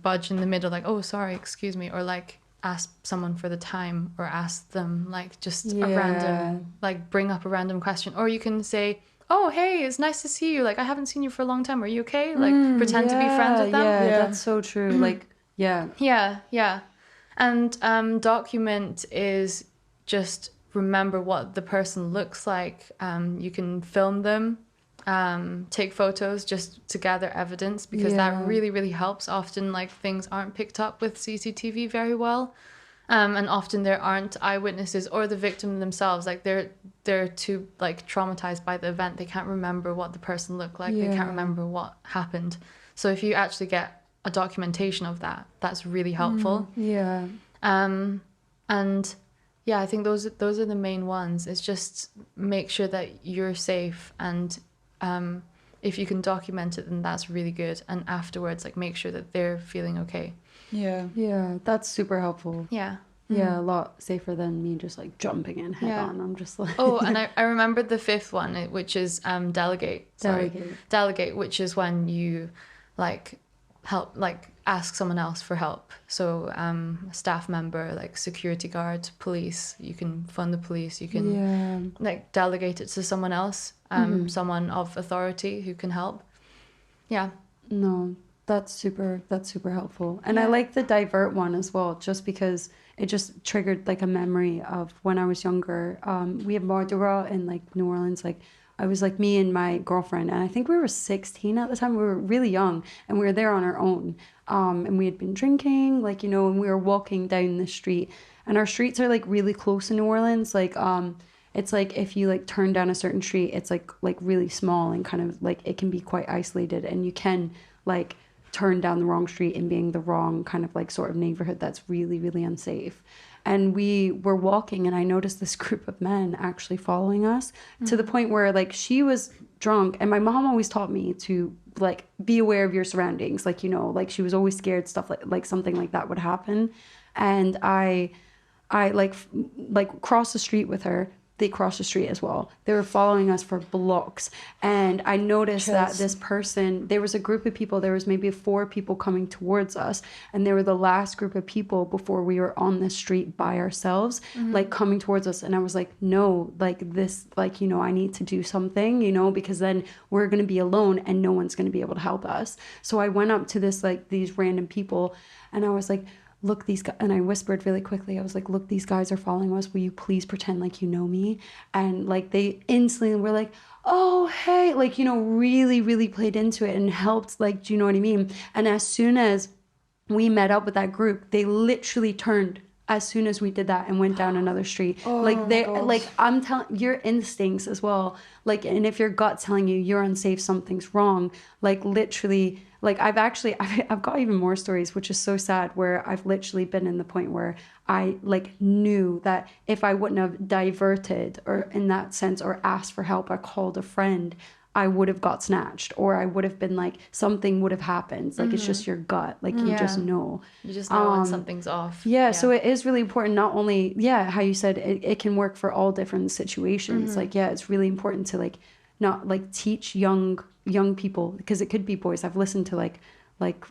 budge in the middle, like, oh, sorry, excuse me, or like ask someone for the time, or ask them like just a random, like bring up a random question. Or you can say, oh, hey, it's nice to see you, like I haven't seen you for a long time, are you okay? Like pretend to be friends with them. That's so true. Like And document is just remember what the person looks like. You can film them, take photos just to gather evidence, because that really, really helps. Often like things aren't picked up with CCTV very well. And often there aren't eyewitnesses or the victim themselves. Like they're too like traumatized by the event. They can't remember what the person looked like. They can't remember what happened. So if you actually get a documentation of that, that's really helpful. And yeah, I think those are the main ones. It's just make sure that you're safe, and if you can document it, then that's really good. And afterwards, like make sure that they're feeling okay. Yeah, that's super helpful. Yeah, a lot safer than me just like jumping in head on. I'm just like oh, and I remembered the 5th one, which is delegate, which is when you like help, like ask someone else for help. So a staff member, like security guard, police, you can phone the police, you can like delegate it to someone else, someone of authority who can help. That's super helpful. And I like the divert one as well, just because it just triggered like a memory of when I was younger. We have Mardi Gras in like New Orleans. Like I was like me and my girlfriend, and I think we were 16 at the time. We were really young, and we were there on our own. And we had been drinking, like, you know, and we were walking down the street, and our streets are like really close in New Orleans. Like it's like if you like turn down a certain street, it's like really small, and kind of like it can be quite isolated, and you can like turn down the wrong street and being the wrong kind of like sort of neighborhood that's really, really unsafe. And we were walking, and I noticed this group of men actually following us to the point where like she was drunk, and my mom always taught me to like be aware of your surroundings, like, you know, like she was always scared stuff like something like that would happen. And I like crossed the street with her. They crossed the street as well. They were following us for blocks. And I noticed that this person, there was a group of people, there was maybe 4 people coming towards us. And they were the last group of people before we were on the street by ourselves, like coming towards us. And I was like, no, like this, like, you know, I need to do something, you know, because then we're going to be alone and no one's going to be able to help us. So I went up to this, like these random people, and I was like, look, these guys, and I whispered really quickly, I was like, look, these guys are following us, will you please pretend like you know me? And like they instantly were like, oh, hey, like, you know, really, really played into it and helped, like, do you know what I mean? And as soon as we met up with that group, they literally turned as soon as we did that and went down another street. I'm telling, your instincts as well, like, and if your gut's telling you you're unsafe, something's wrong, like literally, like I've got even more stories, which is so sad, where I've literally been in the point where I like knew that if I wouldn't have diverted or in that sense or asked for help or called a friend, I would have got snatched, or I would have been like, something would have happened. Like, it's just your gut. Like, you just know. You just know when something's off. Yeah, so it is really important, not only, how you said, it can work for all different situations. Like, it's really important to, like, not, like, teach young people, because it could be boys. I've listened to, like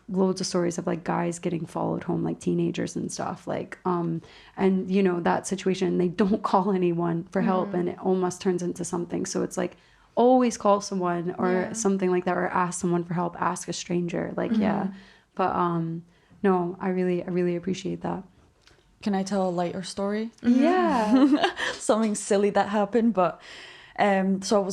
loads of stories of, like, guys getting followed home, like, teenagers and stuff. Like, and, you know, that situation, they don't call anyone for help, and it almost turns into something. So it's, like, always call someone or something like that, or ask someone for help, ask a stranger, like, but no, I really appreciate that. Can I tell a lighter story? Yeah. Something silly that happened, but so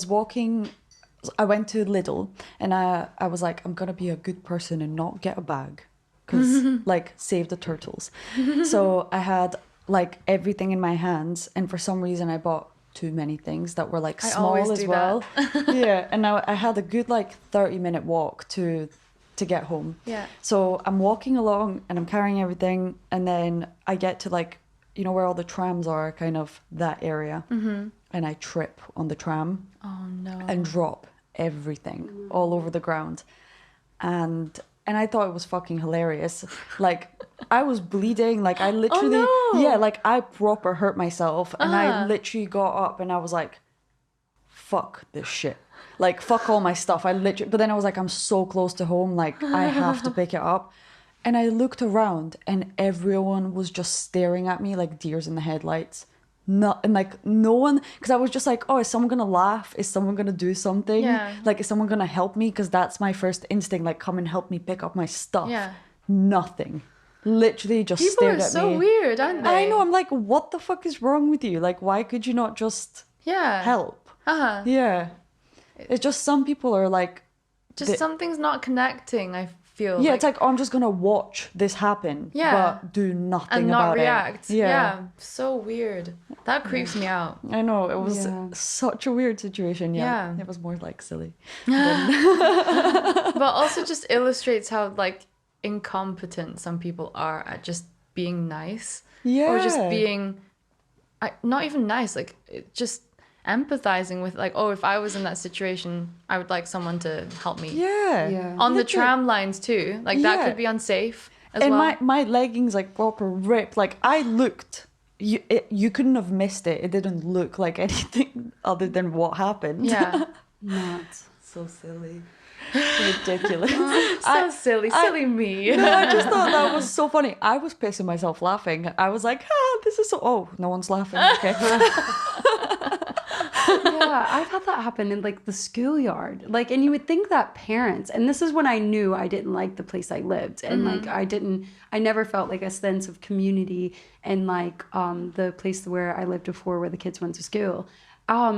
I went to Lidl, and I was like, I'm gonna be a good person and not get a bag, because like, save the turtles. So I had like everything in my hands, and for some reason I bought too many things that were like small as well. Yeah, and now I had a good like 30-minute walk to get home. Yeah. So I'm walking along and I'm carrying everything, and then I get to, like, you know where all the trams are, kind of that area, and I trip on the tram. Oh no. And drop everything all over the ground, and I thought it was fucking hilarious. Like, I was bleeding. Like, I literally, like, I proper hurt myself. And I literally got up and I was like, fuck this shit. Like, fuck all my stuff. But then I was like, I'm so close to home. Like, I have to pick it up. And I looked around and everyone was just staring at me like deers in the headlights. No one, because I was just like, oh, is someone gonna laugh? Is someone gonna do something? Yeah. Like, is someone gonna help me? Because that's my first instinct, like, come and help me pick up my stuff. Yeah. Nothing. Literally just stared at me. People are so weird, aren't they? I know. I'm like, what the fuck is wrong with you? Like, why could you not just help? Yeah. It's just some people are like, something's not connecting, I feel. Yeah, it's like, oh, I'm just gonna watch this happen, but do nothing and not about react. It. Yeah, so weird. That creeps me out. I know, it was such a weird situation. Yeah, it was more like silly. But also just illustrates how, like, incompetent some people are at just being nice. Yeah, or just being not even nice, like, just empathizing with, like, oh, if I was in that situation, I would like someone to help me. Yeah. On the tram lines too, like, that could be unsafe as well. And my leggings, like, proper ripped. Like, I looked, you couldn't have missed it. It didn't look like anything other than what happened. Yeah. Not so silly. Ridiculous. Silly me. No, I just thought that was so funny. I was pissing myself laughing. I was like, this is so, oh, no one's laughing. Okay. Yeah, I've had that happen in, like, the schoolyard. Like, and you would think that parents, and this is when I knew I didn't like the place I lived, and like, I never felt like a sense of community in, like, the place where I lived before, where the kids went to school. I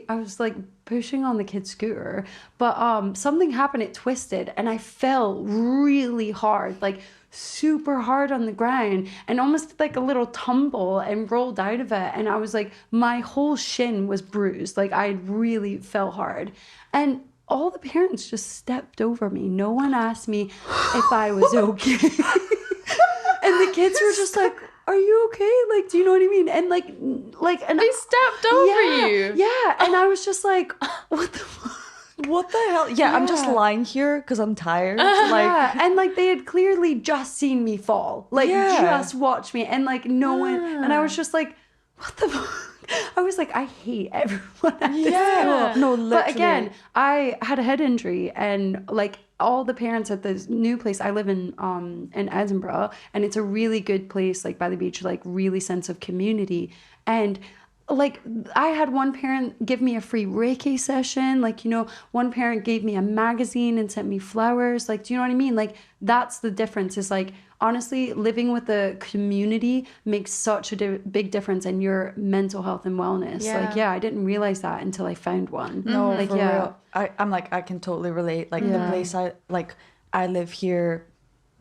was like pushing on the kid's scooter, but something happened, it twisted, and I fell really hard, like super hard on the ground, and almost like a little tumble, and rolled out of it. And I was like, my whole shin was bruised. Like, I really fell hard. And all the parents just stepped over me. No one asked me if I was okay. And the kids were just like, are you okay? Like, do you know what I mean? And and they stepped over you. Yeah. And I was just like, what the fuck? What the hell? Yeah, I'm just lying here because I'm tired. Like, and like, they had clearly just seen me fall. Like, just watched me. And like, no one. And I was just like, what the fuck? I was like, I hate everyone at this school. No, literally. But again, I had a head injury, and like, all the parents at this new place I live in Edinburgh, and it's a really good place, like by the beach, like really sense of community. And like, I had one parent give me a free Reiki session. Like, you know, one parent gave me a magazine and sent me flowers. Like, do you know what I mean? Like, that's the difference. Is like, honestly, living with a community makes such a big difference in your mental health and wellness. Yeah. Like, I didn't realize that until I found one. No, like, for real. I'm like, I can totally relate. Like, the place I live here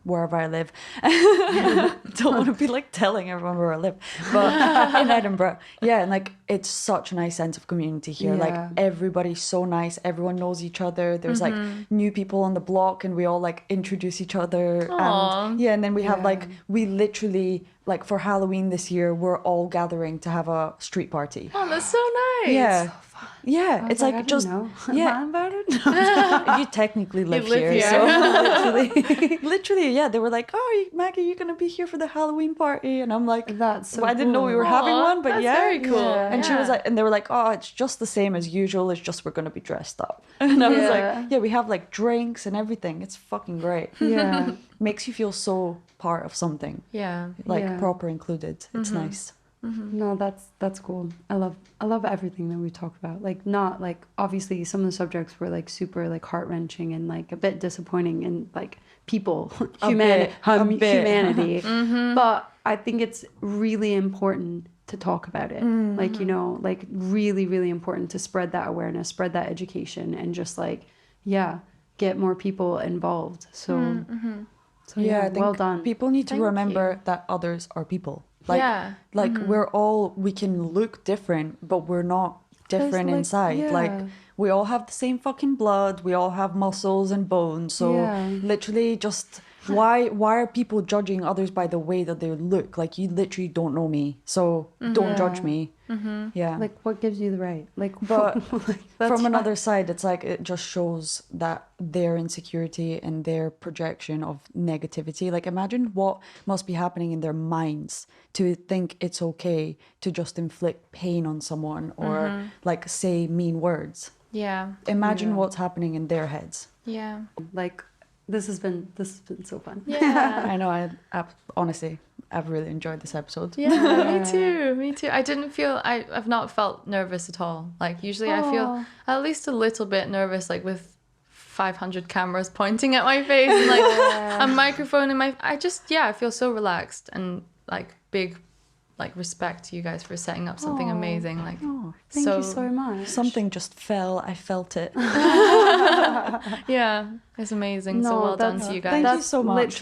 wherever I live. Don't want to be like telling everyone where I live, but in Edinburgh, yeah, and like it's such a nice sense of community here. Like everybody's so nice, everyone knows each other. There's like new people on the block, and we all like introduce each other. And yeah, and then we have like we literally like for Halloween this year, we're all gathering to have a street party. Oh, that's so nice. Yeah. Yeah, it's like just know. yeah. Am I invited? You technically live, live here, here. so literally, yeah. They were like, "Oh, Maggie, you're gonna be here for the Halloween party," and I'm like, That's so well, I didn't know we were Aw, having one, but that's yeah, very cool. Yeah. And she was like, and they were like, "Oh, it's just the same as usual. It's just we're gonna be dressed up." And I was like, "Yeah, we have like drinks and everything. It's fucking great. Yeah. Makes you feel so part of something, Yeah. like proper included. It's nice." No, that's cool. I love everything that we talked about. Like not like obviously some of the subjects were like super like heart-wrenching and like a bit disappointing and like people humanity. But I think it's really important to talk about it. Like, you know, like really, really important to spread that awareness, spread that education, and just like, get more people involved. So, so Yeah, I think well done. people need to Thank remember you. that others are people. Like, Yeah. like we're all, we can look different, but we're not different like, inside. Like we all have the same fucking blood. We all have muscles and bones. So literally just why are people judging others by the way that they look? Like you literally don't know me. So don't judge me. Yeah. Like what gives you the right? Like, But like, that's from fine. another side, it's like it just shows that their insecurity and their projection of negativity. Like imagine what must be happening in their minds to think it's okay to just inflict pain on someone or like say mean words. Yeah. Imagine what's happening in their heads. Yeah. Like this has been so fun. Yeah. I know. Honestly, I've really enjoyed this episode. Yeah, me too. I didn't feel, I've not felt nervous at all. Like usually I feel at least a little bit nervous, like with 500 cameras pointing at my face and like a microphone in my, I feel so relaxed and like big, like respect to you guys for setting up something amazing. Like, Thank you so much. Something just fell. I felt it. yeah, it's amazing. So well done to you guys. Thank That's you so much. That's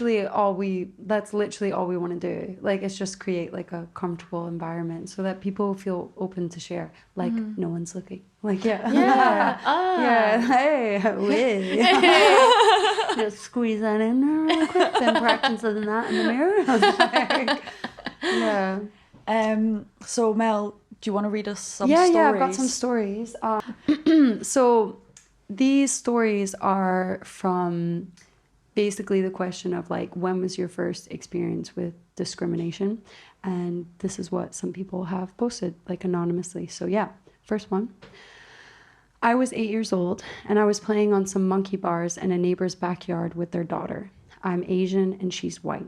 literally all we want to do. Like it's just create like a comfortable environment so that people feel open to share. Like no one's looking. Like yeah. Hey, Wiz. Just squeeze that in there real quick. Then practicing that in the mirror. I was like, yeah. So Mel, do you want to read us some stories? Yeah, I've got some stories. So these stories are from basically the question of like, when was your first experience with discrimination? And this is what some people have posted like anonymously. So yeah, first one. I was 8 years old and I was playing on some monkey bars in a neighbor's backyard with their daughter. I'm Asian and she's white.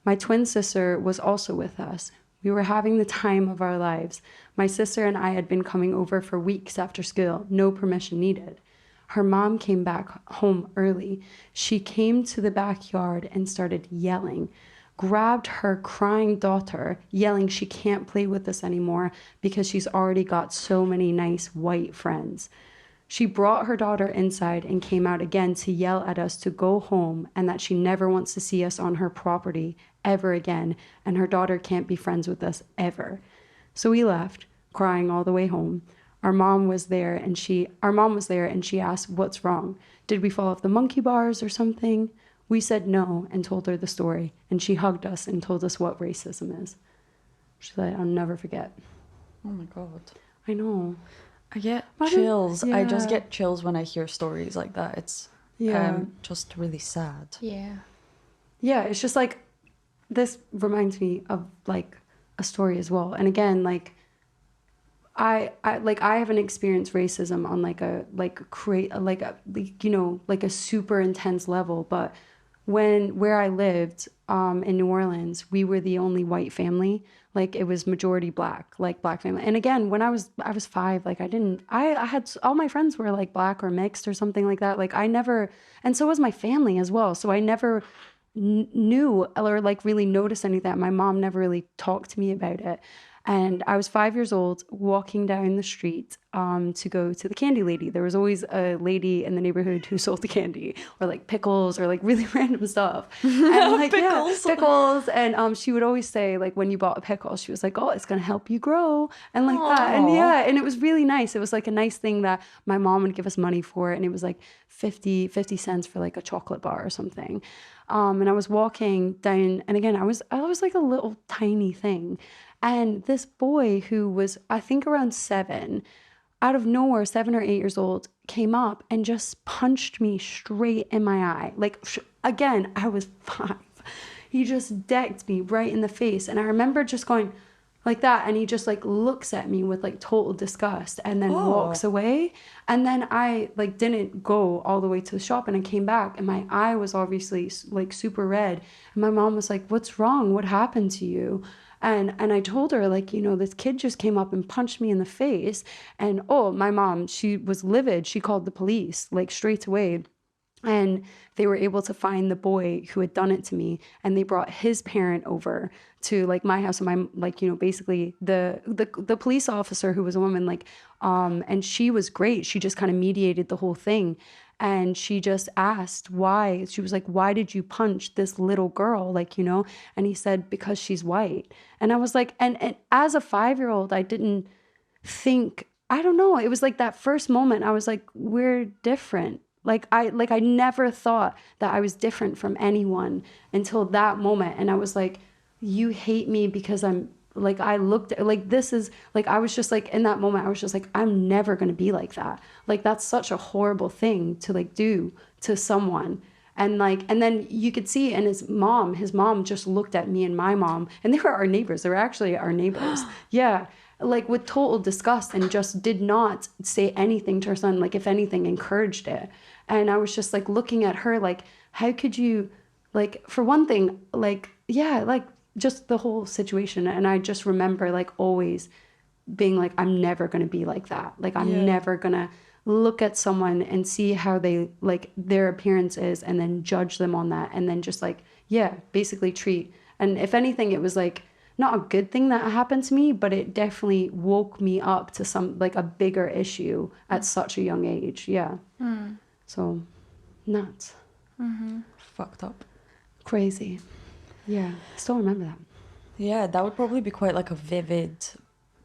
My twin sister was also with us. We were having the time of our lives. My sister and I had been coming over for weeks after school, no permission needed. Her mom came back home early. She came to the backyard and started yelling, grabbed her crying daughter, yelling she can't play with us anymore because she's already got so many nice white friends. She brought her daughter inside and came out again to yell at us to go home and that she never wants to see us on her property ever again, and her daughter can't be friends with us ever. So we left, crying all the way home. Our mom was there and she asked, "What's wrong? Did we fall off the monkey bars or something?" We said no and told her the story, and she hugged us and told us what racism is. She said, "I'll never forget." Oh my God. I know. I get chills. I just get chills when I hear stories like that. It's just really sad. Yeah. Yeah, it's just like, this reminds me of like a story as well. And again, like I haven't experienced racism on like a super intense level, but where I lived in New Orleans, we were the only white family. Like it was majority black family. And again, when I was 5, like I had all my friends were like black or mixed or something like that. Like I never, and so was my family as well. So I never knew or like really noticed any of that. My mom never really talked to me about it. And I was 5 years old walking down the street to go to the candy lady. There was always a lady in the neighborhood who sold the candy or like pickles or like really random stuff. And like, Pickles. Yeah, pickles. And she would always say, like, when you bought a pickle, she was like, oh, it's going to help you grow. And like that. And yeah, and it was really nice. It was like a nice thing that my mom would give us money for. And it was like 50 cents for like a chocolate bar or something. And I was walking down, and again, I was like a little tiny thing. And this boy who was, I think, around 7, out of nowhere, 7 or 8 years old, came up and just punched me straight in my eye. Like, again, I was 5. He just decked me right in the face. And I remember just going like that. And he just like looks at me with like total disgust and then walks away. And then I like didn't go all the way to the shop, and I came back and my eye was obviously like super red. And my mom was like, what's wrong? What happened to you? And I told her, like, you know, this kid just came up and punched me in the face. And my mom, she was livid. She called the police like straight away. And they were able to find the boy who had done it to me, and they brought his parent over to like my house. And my, like, you know, basically the police officer, who was a woman, like, and she was great. She just kind of mediated the whole thing. And she just asked why. She was like, why did you punch this little girl? Like, you know, and he said, because she's white. And I was like, and as a 5-year-old, I didn't think, I don't know. It was like that first moment, I was like, we're different. I never thought that I was different from anyone until that moment. And I was like, you hate me because I'm like, I looked like, this is like, I was just like, in that moment, I was just like, I'm never going to be like that. Like, that's such a horrible thing to like do to someone. And like, and then you could see, and his mom just looked at me and my mom, and they were our neighbors. They were actually our neighbors. Yeah. Like with total disgust, and just did not say anything to her son. Like, if anything, encouraged it. And I was just like looking at her, like, how could you, like, for one thing, like, yeah, like just the whole situation. And I just remember like always being like, I'm never going to be like that. Like, I'm never going to look at someone and see how they, like, their appearance is, and then judge them on that. And then just like, yeah, basically treat. And if anything, it was like, not a good thing that happened to me, but it definitely woke me up to some, like, a bigger issue at such a young age. Yeah. So, nuts. Fucked up. Crazy. Yeah. Still remember that. Yeah, that would probably be quite like a vivid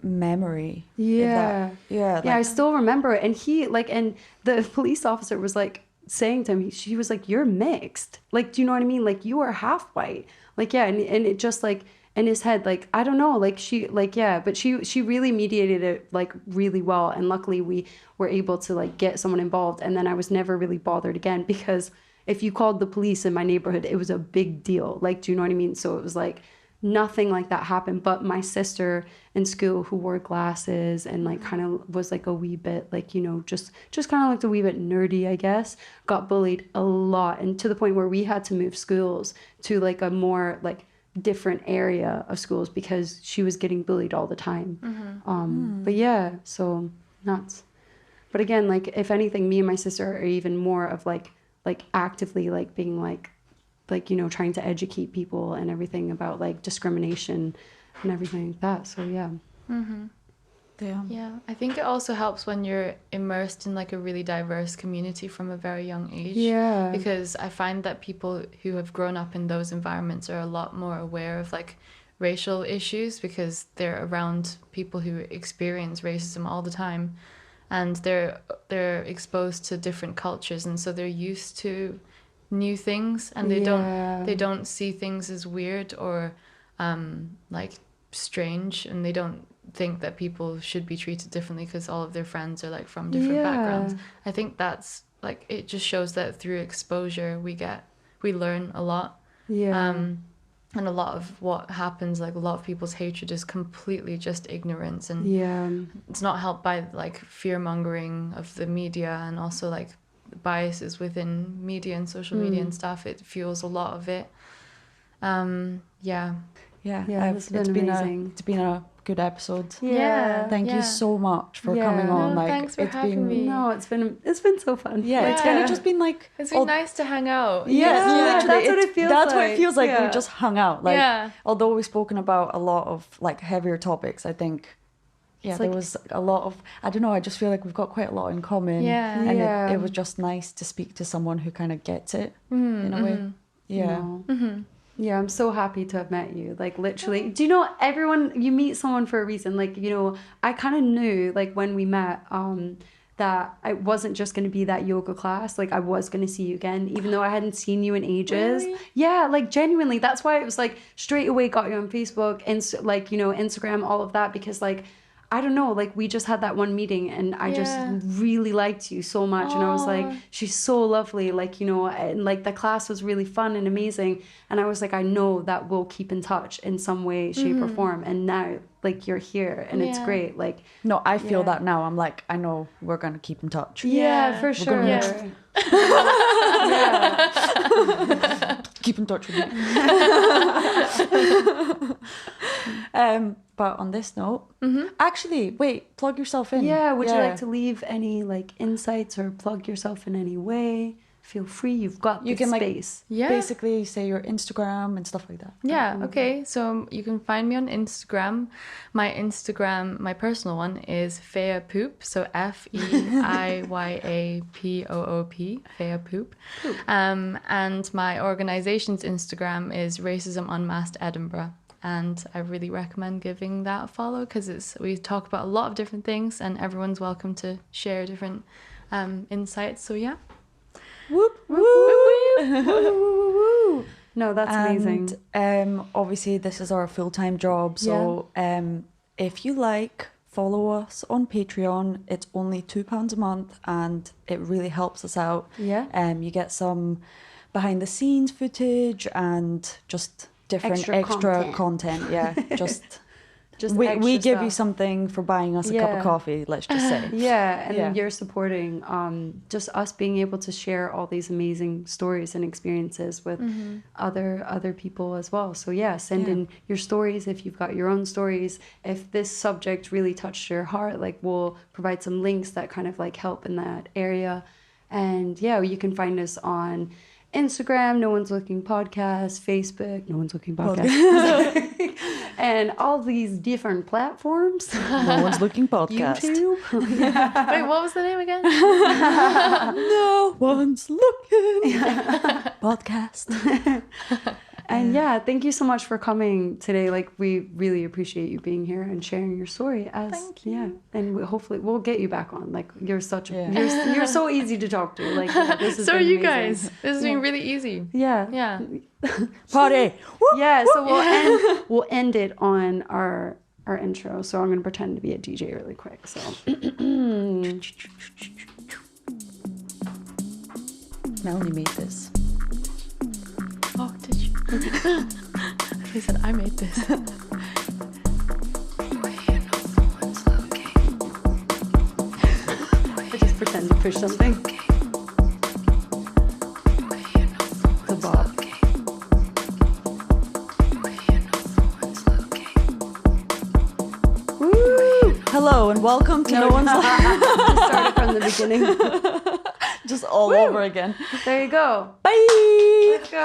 memory. Yeah. Yeah, I still remember it. And he, like, and the police officer was like saying to him, she was like, you're mixed. Like, do you know what I mean? Like, you are half white. Like, yeah. And it just like, in his head, like, I don't know, like, she, like, yeah, but she really mediated it, like, really well. And luckily we were able to, like, get someone involved. And then I was never really bothered again, because if you called the police in my neighborhood, it was a big deal. Like, do you know what I mean? So it was like, nothing like that happened. But my sister in school, who wore glasses and like kind of was like a wee bit like, you know, just kind of looked a wee bit nerdy, I guess, got bullied a lot. And to the point where we had to move schools to like a more like different area of schools, because she was getting bullied all the time. But yeah, so nuts. But again, like, if anything, me and my sister are even more of like actively like being like, you know, trying to educate people and everything about like discrimination and everything like that. So yeah. Yeah, I think it also helps when you're immersed in like a really diverse community from a very young age. Yeah. Because I find that people who have grown up in those environments are a lot more aware of like racial issues, because they're around people who experience racism all the time, and they're exposed to different cultures, and so they're used to new things, and they don't see things as weird or like strange, and they don't think that people should be treated differently because all of their friends are like from different backgrounds. I think that's like, it just shows that through exposure we learn a lot. And a lot of what happens, like a lot of people's hatred is completely just ignorance, and it's not helped by like fear mongering of the media, and also like biases within media and social media and stuff. It fuels a lot of it. yeah, it's been amazing. It's been a good episode. Yeah. Thank you so much for coming on. No, Like, thanks for it's having been, me. No, it's been so fun. Yeah, it's kind of just been like, It's been nice to hang out. yeah, literally, that's what it feels that's what like. it feels like. Yeah. We just hung out. Like, Yeah. although we've spoken about a lot of like heavier topics, I think, yeah, there was a lot of, I don't know, I just feel like we've got quite a lot in common. Yeah. And Yeah. it was just nice to speak to someone who kind of gets it in a way. Yeah. No. Yeah, I'm so happy to have met you. Like, literally, do you know, everyone, you meet someone for a reason. Like, you know, I kind of knew, like, when we met, that I wasn't just going to be that yoga class. Like, I was going to see you again, even though I hadn't seen you in ages. Really? Yeah, like, genuinely. That's why it was, like, straight away got you on Facebook, and like, you know, Instagram, all of that, because, like, I don't know, like, we just had that one meeting, and I just really liked you so much. And I was like, she's so lovely, like, you know, and like the class was really fun and amazing. And I was like, I know that we'll keep in touch in some way, shape, or form. And now, like, you're here, and it's great. Like, No, I feel that now. I'm like, I know we're going to keep in touch. yeah, for sure. Yeah. Keep in touch with me. But on this note, actually, wait, plug yourself in. Yeah, would you like to leave any, like, insights or plug yourself in any way? Feel free, you've got the space. Yeah. Basically say your Instagram and stuff like that. Yeah, okay. So you can find me on Instagram. My personal one is Feiya Poop. So FEIYAPOOP, Feiya Poop. And my organization's Instagram is Racism Unmasked Edinburgh. And I really recommend giving that a follow, because we talk about a lot of different things, and everyone's welcome to share different insights. So yeah. Whoop, whoop, Woo, woo, woo. No, that's amazing. And obviously this is our full-time job. So if you like, follow us on Patreon. It's only £2 a month, and it really helps us out. Yeah. You get some behind the scenes footage and just different extra content. Yeah. Just we give you something for buying us a cup of coffee, let's just say. And you're supporting just us being able to share all these amazing stories and experiences with other people as well. So send in your stories if you've got your own stories. If this subject really touched your heart, like, we'll provide some links that kind of like help in that area. And you can find us on Instagram, No One's Looking Podcast, Facebook, No One's Looking Podcast, and all these different platforms. No One's Looking Podcast. YouTube. Wait, what was the name again? No One's Looking Podcast. And thank you so much for coming today. Like, we really appreciate you being here and sharing your story. Thank you. And hopefully we'll get you back on. Like, you're such a you're so easy to talk to. Like, this is So are you guys. This has been really easy. Yeah. Party. Yeah. So we'll end it on our intro. So I'm gonna pretend to be a DJ really quick. So. Melanie made this. Oh, did you? He said I made this. I just pretend to push something. The bob. Woo! Hello and welcome to No One's Just started from the beginning. Just all over again. There you go. Bye! Let's go.